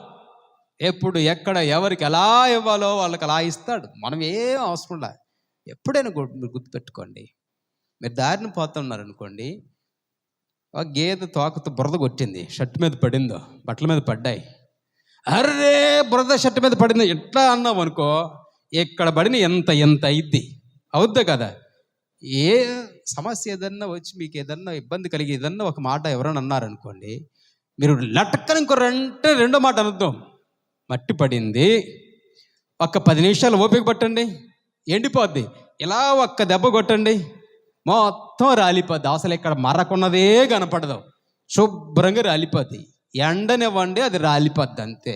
Speaker 1: ఎప్పుడు ఎక్కడ ఎవరికి ఎలా ఇవ్వాలో వాళ్ళకి అలా ఇస్తాడు. మనం ఏం అవసరం లేదు. ఎప్పుడైనా మీరు గుర్తుపెట్టుకోండి, మీరు దారిని పోతున్నారు అనుకోండి, ఒక గేదె తోకతో బురద కొట్టింది, షర్ట్ మీద పడిందో, బట్టల మీద పడ్డాయి. అర్రే బురద షర్ట్ మీద పడిందో ఎట్లా అన్నావు అనుకో, ఎక్కడ పడిన ఎంత అవుద్దా కదా. ఏ సమస్య ఏదన్నా వచ్చి మీకు ఏదన్నా ఇబ్బంది కలిగి ఏదన్నా ఒక మాట ఎవరైనా అన్నారనుకోండి, మీరు లటక్కని రెండో మాట అనుద్దాం. మట్టి పడింది, ఒక్క 10 నిమిషాలు ఓపిక పట్టండి, ఎండిపోద్ది. ఇలా ఒక్క దెబ్బ కొట్టండి, మొత్తం రాలిపోద్ది. అసలు ఇక్కడ మరకున్నదే కనపడదు, శుభ్రంగా రాలిపోద్ది. ఎండనివ్వండి, అది రాలిపోద్ది అంతే.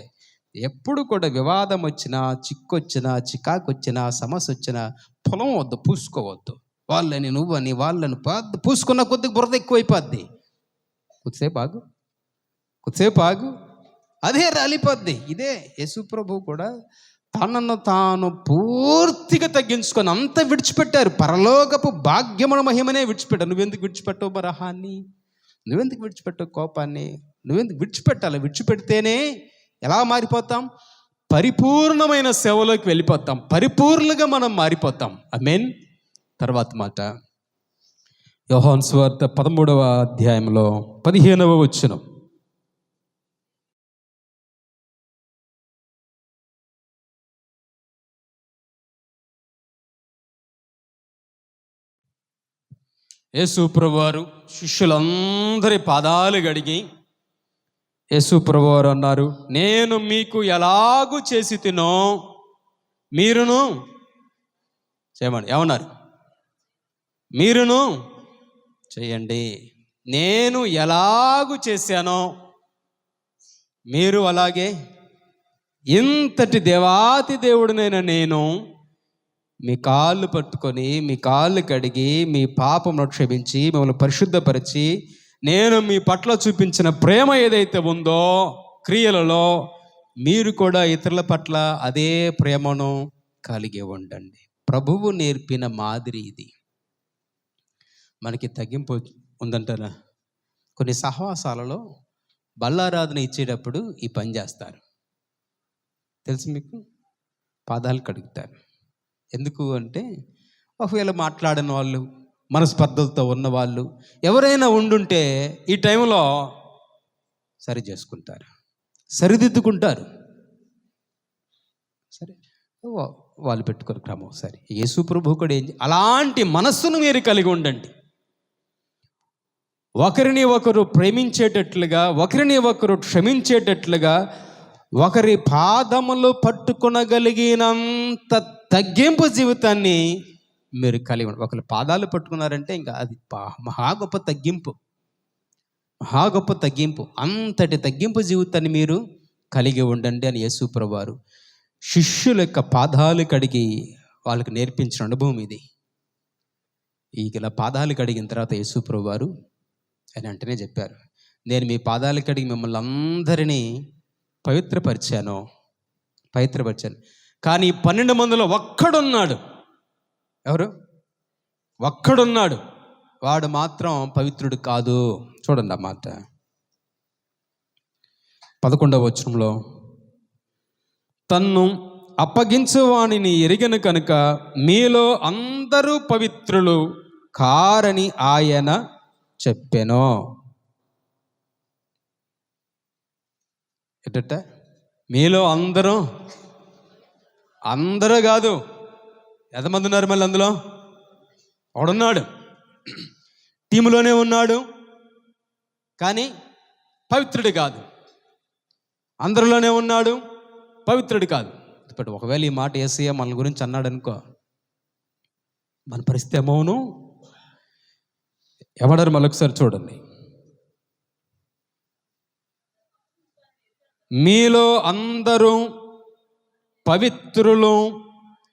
Speaker 1: ఎప్పుడు కూడా వివాదం వచ్చినా, చిక్కొచ్చినా, చికాకు వచ్చినా, సమస్య వచ్చినా పొలం వద్దు, పూసుకోవద్దు. వాళ్ళని నువ్వని వాళ్ళని పూసుకున్న కొద్దిగా బురద ఎక్కువైపోద్ది. కొద్దిసేపు ఆగు, అదే రాలిపోద్ది. ఇదే యేసు ప్రభు కూడా తనను తాను పూర్తిగా తగ్గించుకొని అంత విడిచిపెట్టారు. పరలోకపు భాగ్యముల మహిమనే విడిచిపెట్టారు. నువ్వెందుకు విడిచిపెట్టవు బరహాన్ని, నువ్వెందుకు విడిచిపెట్టవు కోపాన్ని, నువ్వెందుకు విడిచిపెట్టాలి. విడిచిపెడితేనే ఎలా మారిపోతాం, పరిపూర్ణమైన సేవలోకి వెళ్ళిపోతాం, పరిపూర్ణంగా మనం మారిపోతాం. ఆమేన్. తర్వాత మాట యోహాను సువార్త 13వ అధ్యాయంలో 15వ వచనం. యేసు ప్రభువారు శిష్యులందరి పాదాలు గడిగి యేసు ప్రభువారు అన్నారు, నేను మీకు ఎలాగూ చేసి తినో మీరును చేయమని. ఏమన్నారు, మీరును చేయండి. నేను ఎలాగూ చేశానో మీరు అలాగే. ఇంతటి దేవాతి దేవుడినైనా నేను మీ కాళ్ళు పట్టుకొని, మీ కాళ్ళు కడిగి, మీ పాపమును క్షమించి, మిమ్మల్ని పరిశుద్ధపరిచి, నేను మీ పట్ల చూపించిన ప్రేమ ఏదైతే ఉందో క్రియలలో, మీరు కూడా ఇతరుల పట్ల అదే ప్రేమను కలిగి ఉండండి. ప్రభువు నేర్పిన మాదిరి ఇది. మనకి తగ్గింపు ఉందంటారా? కొన్ని సహవాసాలలో బల్లారాధన ఇచ్చేటప్పుడు ఈ పని చేస్తారు, తెలుసు మీకు. పాదాలు కడుగుతారు. ఎందుకు అంటే, ఒకవేళ మాట్లాడిన వాళ్ళు, మనస్పర్ధలతో ఉన్నవాళ్ళు ఎవరైనా ఉండుంటే ఈ టైంలో సరి చేసుకుంటారు, సరిదిద్దుకుంటారు. సరే, వాళ్ళు పెట్టుకుని క్రమం సరే. యేసు ప్రభు కూడా అలాంటి మనస్సును మీరు కలిగి ఉండండి. ఒకరిని ఒకరు ప్రేమించేటట్లుగా, ఒకరిని ఒకరు క్షమించేటట్లుగా, ఒకరి పాదములు పట్టుకొనగలిగినంత తగ్గింపు జీవితాన్ని మీరు కలిగి ఉండాలి. ఒకరి పాదాలు పట్టుకున్నారంటే ఇంకా అది మహా గొప్ప తగ్గింపు, మహా గొప్ప తగ్గింపు. అంతటి తగ్గింపు జీవితాన్ని మీరు కలిగి ఉండండి అని యేసు ప్రభువారు శిష్యుల యొక్క పాదాలు కడిగి వాళ్ళకి నేర్పించిన అనుభవం ఇది. ఇలా పాదాలు కడిగిన తర్వాత యేసు ప్రభువారు ఆయన అంటేనే చెప్పారు, నేను మీ పాదాలు కడిగి మిమ్మల్ని అందరినీ పవిత్రపరిచాను. కానీ 12 మందిలో ఒక్కడున్నాడు. ఎవరు? ఒక్కడున్నాడు, వాడు మాత్రం పవిత్రుడు కాదు. చూడండి ఆ మాట 11వ వచనంలో, తన్ను అప్పగించువానిని ఎరిగను కనుక మీలో అందరూ పవిత్రులు కారని ఆయన చెప్పెను. ఎట్ట మీలో అందరూ కాదు. ఎంతమంది ఉన్నారు మళ్ళీ అందులో? ఒకడున్నాడు, టీములోనే ఉన్నాడు, కానీ పవిత్రుడు కాదు. అందరిలోనే ఉన్నాడు, పవిత్రుడు కాదు. ఇప్పుడు ఒకవేళ ఈ మాట యేసయ్య మన గురించి అన్నాడు అనుకో, మన పరిస్థితి ఏమవును? ఎవడారు? మళ్ళొకసారి చూడండి, మీలో అందరూ పవిత్రులు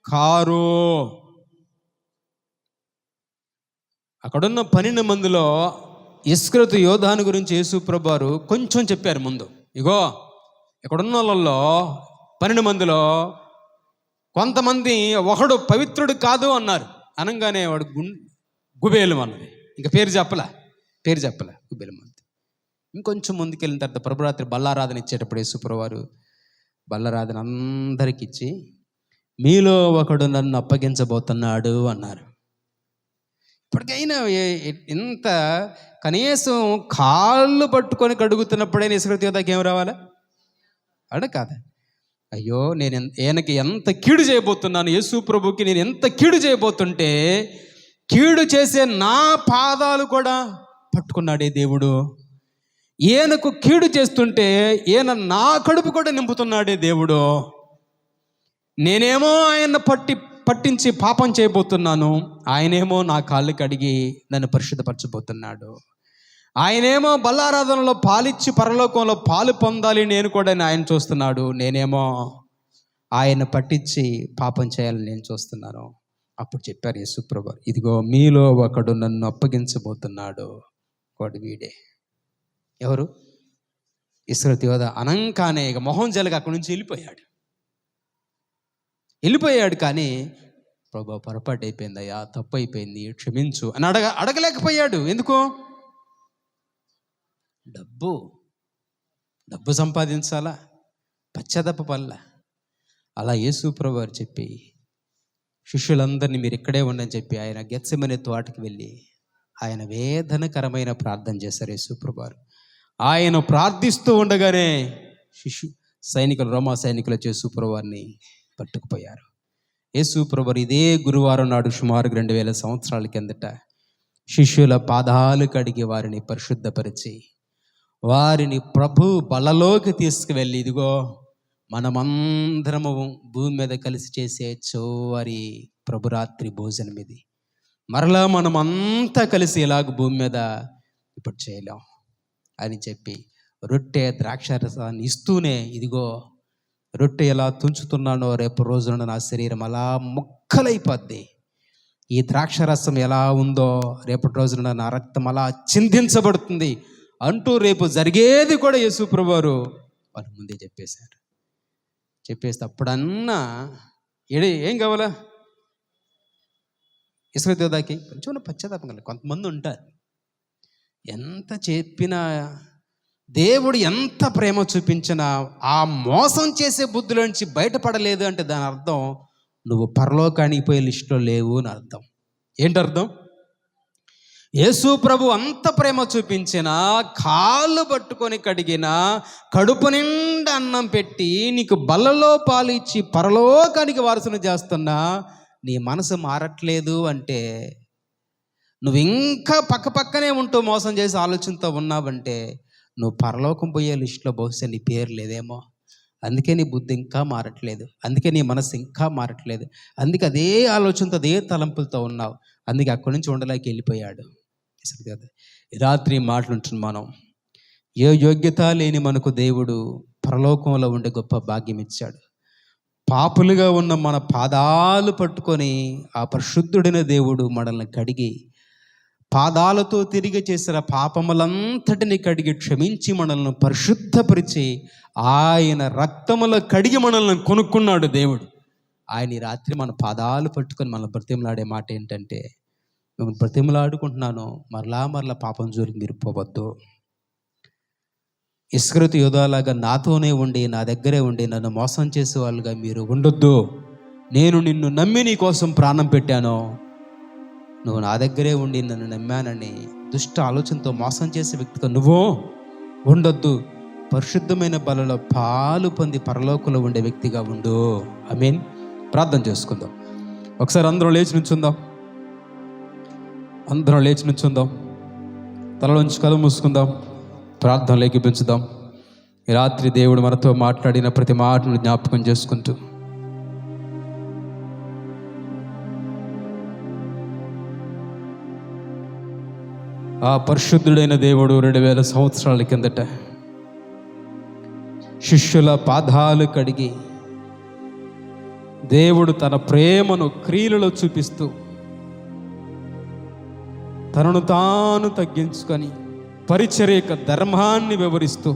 Speaker 1: కారు. అక్కడున్న 12 మందిలో ఇస్కరియోతు యోధాను గురించి యేసు ప్రభువారు కొంచెం చెప్పారు ముందు. ఇగో ఇక్కడున్న వాళ్ళల్లో 12 మందిలో కొంతమంది ఒకడు పవిత్రుడు కాదు అన్నారు. అనగానే వాడు గుబేలు అన్నది. ఇంకా పేరు చెప్పలే గుబేలు మంది. ఇంకొంచెం ముందుకెళ్ళిన తర్వాత ప్రభురాత్రి బల్లారాధన ఇచ్చేటప్పుడు యేసు ప్రభువారు బల్లారాధన అందరికి ఇచ్చి, మీలో ఒకడు నన్ను అప్పగించబోతున్నాడు అన్నారు. ఇప్పటికైనా ఇంత కనీసం కాళ్ళు పట్టుకొని కడుగుతున్నప్పుడైనా ఇస్కరియోతు యోధాకి ఏం రావాలా? కాదా? అయ్యో నేను ఈయనకి ఎంత కీడు చేయబోతున్నాను, యేసు ప్రభుకి నేను ఎంత కీడు చేయబోతుంటే కీడు చేసే నా పాదాలు కూడా పట్టుకున్నాడే దేవుడు. ఈయనకు కీడు చేస్తుంటే ఈయన నా కడుపు కూడా నింపుతున్నాడే దేవుడు. నేనేమో ఆయన పట్టించి పాపం చేయబోతున్నాను, ఆయనేమో నా కాళ్ళు కడిగి నన్ను పరిశుద్ధపరచబోతున్నాడు. ఆయనేమో బల్లారాధనలో పాలిచ్చి పరలోకంలో పాలు పొందాలి నేను కూడా ఆయన చూస్తున్నాడు. నేనేమో ఆయన పట్టించి పాపం చేయాలని నేను చూస్తున్నాను. అప్పుడు చెప్పారు యేసు ప్రభువు, ఇదిగో మీలో ఒకడు నన్ను అప్పగించబోతున్నాడు, వాడు వీడే. ఎవరు? ఇస్కరియోతు యోధా. అనంకానే ఇక మొహం జలగా అక్కడి నుంచి వెళ్ళిపోయాడు. కానీ ప్రభువా పొరపాటు అయిపోయిందయ్యా, తప్పు అయిపోయింది, క్షమించు అని అడగలేకపోయాడు. ఎందుకు? డబ్బు సంపాదించాలా, పశ్చాత్తాపపడాలా. అలా యేసు ప్రభువారు చెప్పి శిష్యులందరినీ మీరు ఇక్కడే ఉండని చెప్పి ఆయన గెత్సెమనే తోటకి వెళ్ళి ఆయన వేదనకరమైన ప్రార్థన చేశారు యేసు ప్రభువారు. ఆయన ప్రార్థిస్తూ ఉండగానే రోమా సైనికులు యేసు ప్రభువారిని పట్టుకుపోయారు. యేసు ప్రభువారు ఇదే గురువారం నాడు సుమారు 2000 సంవత్సరాల కిందట శిష్యుల పాదాలు కడిగి వారిని పరిశుద్ధపరిచి వారిని ప్రభు బలలోకి తీసుకువెళ్ళి, ఇదిగో మనమందరము భూమి మీద కలిసి చేసే చివరి ప్రభురాత్రి భోజనం ఇది. మరలా మనమంతా కలిసి ఇలాగ భూమి మీద ఇప్పుడు చేయలేం అని చెప్పి రొట్టె ద్రాక్షారసాన్ని ఇస్తూనే, ఇదిగో రొట్టె ఎలా తుంచుతున్నానో రేపు రోజున నా శరీరం అలా ముక్కలైపోద్ది. ఈ ద్రాక్షరసం ఎలా ఉందో రేపటి రోజున నా రక్తం అలా చిందించబడుతుంది అంటూ రేపు జరిగేది కూడా యేసు ప్రభువారు వాళ్ళ ముందే చెప్పేస్తే అప్పుడన్నా ఏం కావాలా? ఇస్కరియోతు యోధాకి కొంచెం పశ్చాత్తాపం కల. కొంతమంది ఉంటారు, ఎంత చెప్పినా దేవుడు ఎంత ప్రేమ చూపించినా ఆ మోసం చేసే బుద్ధిలోంచి బయటపడలేదు అంటే దాని అర్థం నువ్వు పరలోకానికి పోయే లిస్టులో లేవు అని అర్థం. ఏంటర్థం? యేసు ప్రభు అంత ప్రేమ చూపించిన, కాళ్ళు పట్టుకొని కడిగిన, కడుపు నిండా అన్నం పెట్టి నీకు బల్లలో పాలు ఇచ్చి పరలోకానికి వారసును చేస్తున్నా నీ మనసు మారట్లేదు అంటే, నువ్వు ఇంకా పక్కనే ఉంటూ మోసం చేసి ఆలోచనతో ఉన్నావంటే నువ్వు పరలోకం పోయే లిస్టులో బహుశా నీ పేరు లేదేమో. అందుకే నీ బుద్ధి ఇంకా మారట్లేదు, అందుకే నీ మనసు ఇంకా మారట్లేదు, అందుకే అదే ఆలోచనతో అదే తలంపులతో ఉన్నావు, అందుకే అక్కడి నుంచి ఉండలేక వెళ్ళిపోయాడు. ఈ రాత్రి మాటలుంటున్నాం మనం. ఏ యోగ్యత లేని మనకు దేవుడు పరలోకంలో ఉండే గొప్ప భాగ్యం ఇచ్చాడు. పాపులుగా ఉన్న మన పాదాలు పట్టుకొని ఆ పరిశుద్ధుడైన దేవుడు మనల్ని కడిగి, పాదాలతో తిరిగి చేసిన పాపములంతటిని కడిగి క్షమించి మనల్ని పరిశుద్ధపరిచి ఆయన రక్తములో కడిగి మనల్ని కొనుక్కున్నాడు దేవుడు. ఆయన ఈ రాత్రి మన పాదాలు పట్టుకొని మనల్ని బ్రతిమలాడే మాట ఏంటంటే, మిమ్మల్ని బ్రతిమలాడుకుంటున్నాను, మరలా పాపం జోలికి మీరు పోవద్దు. ఇస్కరియోతు యూదాలాగా నాతోనే ఉండి నా దగ్గరే ఉండి నన్ను మోసం చేసే వాళ్ళుగా మీరు ఉండొద్దు. నేను నిన్ను నమ్మి నీ కోసం ప్రాణం పెట్టాను, నువ్వు నా దగ్గరే ఉండి నన్ను నమ్మానని దుష్ట ఆలోచనతో మోసం చేసే వ్యక్తిగా నువ్వు ఉండొద్దు. పరిశుద్ధమైన బలలో పాలు పొంది పరలోకంలో ఉండే వ్యక్తిగా ఉండు. ఆమేన్. ప్రార్థన చేసుకుందాం. ఒకసారి అందరం లేచి నుంచుందాం. తలలోంచి కళ్ళు మూసుకుందాం. ప్రార్థనలోకి పెంచుదాం. ఈ రాత్రి దేవుడు మనతో మాట్లాడిన ప్రతి మాటను జ్ఞాపకం చేసుకుంటూ, ఆ పరిశుద్ధుడైన దేవుడు 2000 సంవత్సరాల కిందట శిష్యుల పాదాలు కడిగి, దేవుడు తన ప్రేమను క్రియలలో చూపిస్తూ తనను తాను తగ్గించుకొని పరిచర్యక ధర్మాన్ని వివరిస్తూ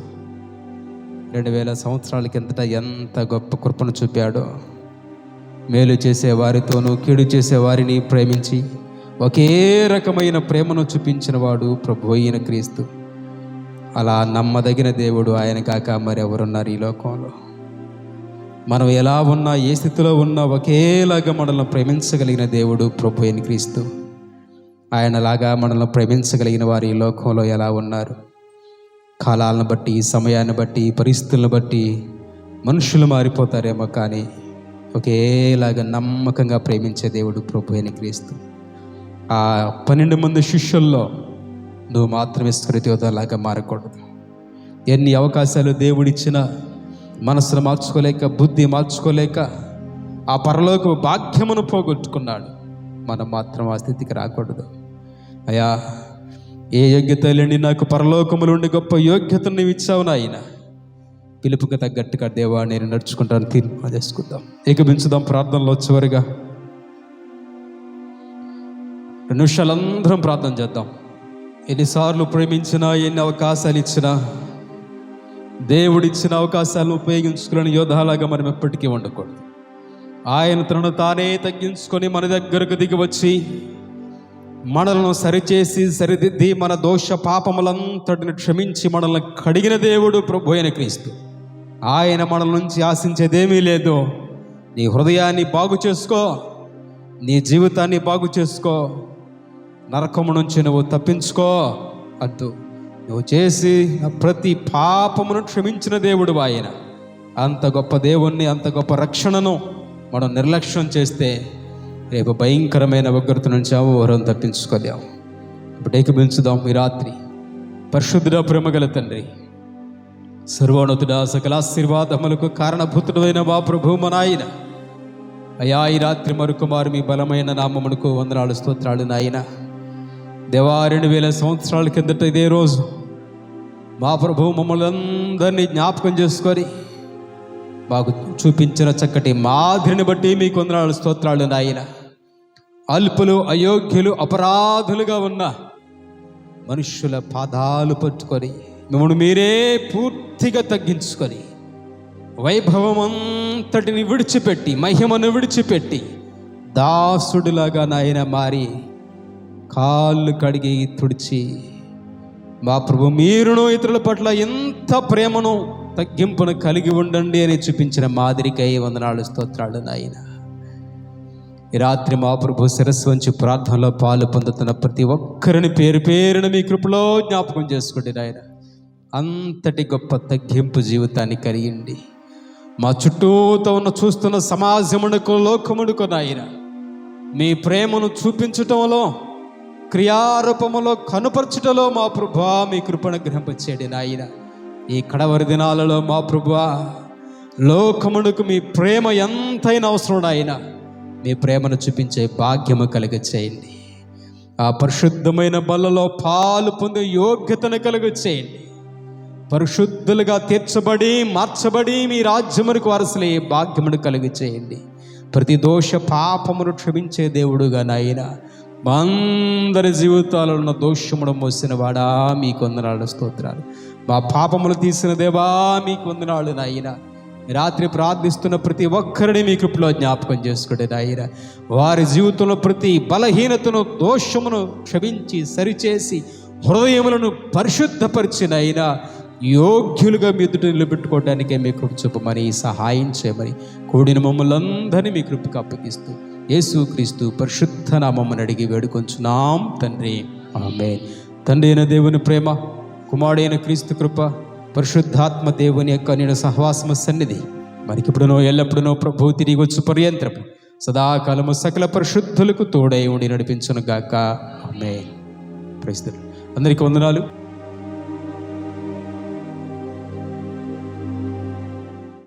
Speaker 1: 2000 సంవత్సరాల కిందట ఎంత గొప్ప కృపను చూపాడో. మేలు చేసే వారితోనూ కీడు చేసే వారిని ప్రేమించి ఒకే రకమైన ప్రేమను చూపించిన వాడు ప్రభు అయిన క్రీస్తు. అలా నమ్మదగిన దేవుడు ఆయన కాక మరెవరున్నారు ఈ లోకంలో? మనం ఎలా ఉన్నా, ఏ స్థితిలో ఉన్నా ఒకేలాగా మనల్ని ప్రేమించగలిగిన దేవుడు ప్రభు అయిన క్రీస్తు. ఆయనలాగా మనల్ని ప్రేమించగలిగిన వారు ఈ లోకంలో ఎలా ఉన్నారు? కాలాలను బట్టి, సమయాన్ని బట్టి, పరిస్థితులను బట్టి మనుషులు మారిపోతారేమో, కానీ ఒకేలాగా నమ్మకంగా ప్రేమించే దేవుడు ప్రభు అయిన క్రీస్తు. ఆ 12 మంది శిష్యుల్లో నువ్వు మాత్రం ఇస్కరియోతులాగా మారకూడదు. ఎన్ని అవకాశాలు దేవుడిచ్చినా మనసును మార్చుకోలేక, బుద్ధి మార్చుకోలేక ఆ పరలోక భాగ్యమును పోగొట్టుకున్నాడు. మనం మాత్రం ఆ స్థితికి రాకూడదు. అయ్యా, ఏ యోగ్యత లేని నాకు పరలోకములు ఉండి గొప్ప యోగ్యతను నీవు ఇచ్చావు నాయన. పిలుపుకి తగ్గట్టుగా దేవా నేను నడుచుకుంటాను తీర్మానం చేసుకుందాం. ఏకమించుదాం ప్రార్థనలో. చివరిగా 2 నిమిషాలు అందరం ప్రార్థన చేద్దాం. ఎన్నిసార్లు ప్రేమించినా, ఎన్ని అవకాశాలు ఇచ్చినా, దేవుడిచ్చిన అవకాశాలను ఉపయోగించుకుని యోధాలాగా మనం ఎప్పటికీ ఉండకూడదు. ఆయన తనను తానే తగ్గించుకొని మన దగ్గరకు దిగి వచ్చి మనలను సరిచేసి సరిదిద్ది మన దోష పాపములంతటిని క్షమించి మనల్ని కడిగిన దేవుడు ప్రభు అయిన క్రీస్తు. ఆయన మనల నుంచి ఆశించేదేమీ లేదు. నీ హృదయాన్ని బాగు చేసుకో, నీ జీవితాన్ని బాగు చేసుకో, నరకము నుంచి నువ్వు తప్పించుకో అంటూ నువ్వు చేసి ప్రతి పాపమును క్షమించిన దేవుడు ఆయన. అంత గొప్ప దేవుణ్ణి, అంత గొప్ప రక్షణను మనం నిర్లక్ష్యం చేస్తే రేపు భయంకరమైన ఉగ్రత నుంచి ఎవరం తప్పించుకోలేము. ఇప్పుడు ఏకీభవించుదాం ఈ రాత్రి. పరిశుద్ధుడా, ప్రేమగల తండ్రి, సర్వోన్నతుడా, సకల ఆశీర్వాదములకు కారణభూతుడైన మా ప్రభు మా నాయన, అయ్యా ఈ రాత్రి మరొకమారు మీ బలమైన నామమునకు వందనాలు, స్తోత్రాలు నాయన. దేవా, 2000 సంవత్సరాల కిందట ఇదే రోజు మా ప్రభు మమ్మల్ని అందరినీ జ్ఞాపకం చేసుకొని మాకు చూపించిన చక్కటి మాదిరిని బట్టి మీకు వందనాలు, స్తోత్రాలు నాయన. అల్పులు, అయోగ్యులు, అపరాధులుగా ఉన్న మనుష్యుల పాదాలు పట్టుకొని మిమ్మల్ని మీరే పూర్తిగా తగ్గించుకొని వైభవం అంతటిని విడిచిపెట్టి, మహిమను విడిచిపెట్టి దాసుడిలాగా నాయన మారి కాళ్ళు కడిగి తుడిచి మా ప్రభు మీరును ఇతరుల పట్ల ఎంత ప్రేమను, తగ్గింపును కలిగి ఉండండి అని చూపించిన మాదిరికై వందనాలు, స్తోత్రాలు నాయన. ఈ రాత్రి మా ప్రభు శిరస్సు వంచి ప్రార్థనలో పాలు పొందుతున్న ప్రతి ఒక్కరిని పేరు పేరున మీ కృపలో జ్ఞాపకం చేసుకోండి నాయన. అంతటి గొప్ప తగ్గింపు జీవితాన్ని కలిగిండి మా చుట్టూతో ఉన్న చూస్తున్న సమాజమునకు, లోకమునకు నాయన మీ ప్రేమను చూపించటంలో, క్రియారూపములో కనుపరచుటలో మా ప్రభువా మీ కృపను గ్రహింపచేయండి నాయన. ఈ కడవరి దినాలలో మా ప్రభువా లోకమునకు మీ ప్రేమ ఎంతైనా అవసరం ఆయన, మీ ప్రేమను చూపించే భాగ్యము కలిగ చేయండి. ఆ పరిశుద్ధమైన బలలో పాలు పొందే యోగ్యతను కలుగ చేయండి. పరిశుద్ధులుగా తీర్చబడి మార్చబడి మీ రాజ్యమునకు వారసులే భాగ్యమును కలిగి చేయండి. ప్రతి దోష పాపమును క్షమించే దేవుడుగా నాయన, మా అందరి జీవితాలలో ఉన్న దోషమును మోసిన వాడా మీకు వందనాలు, స్తోత్రాలు. మా పాపములు తీసిన దేవా మీకు వందనాలు నాయన. రాత్రి ప్రార్థిస్తున్న ప్రతి ఒక్కరిని మీ కృపలో జ్ఞాపకం చేసుకుంటే నాయన, వారి జీవితంలో ప్రతి బలహీనతను దోషమును క్షమించి సరిచేసి హృదయములను పరిశుద్ధపరిచినైనా యోగ్యులుగా మీ ఎదుట నిలబెట్టుకోవడానికే మీ కృప చూపమని, సహాయం చేయమని కూడిన మమ్మల్ని అందరినీ మీ కృపకు అప్పగిస్తూ యేసుక్రీస్తు పరిశుద్ధ నామమున అడిగి వేడుకొంచున్నాం తండ్రి, ఆమేన్. తండ్రి అయిన దేవుని ప్రేమ, కుమారుడైన క్రీస్తు కృప, పరిశుద్ధాత్మ దేవుని యొక్క నేను సహవాసము సన్నిధి మనకిప్పుడునో ఎల్లప్పుడునో ప్రభు తిరిగి వచ్చు పర్యంతరము సదాకాలము సకల పరిశుద్ధులకు తోడై ఉండి నడిపించును గాక, ఆమేన్. Praise the lord. అందరికీ వందనాలు.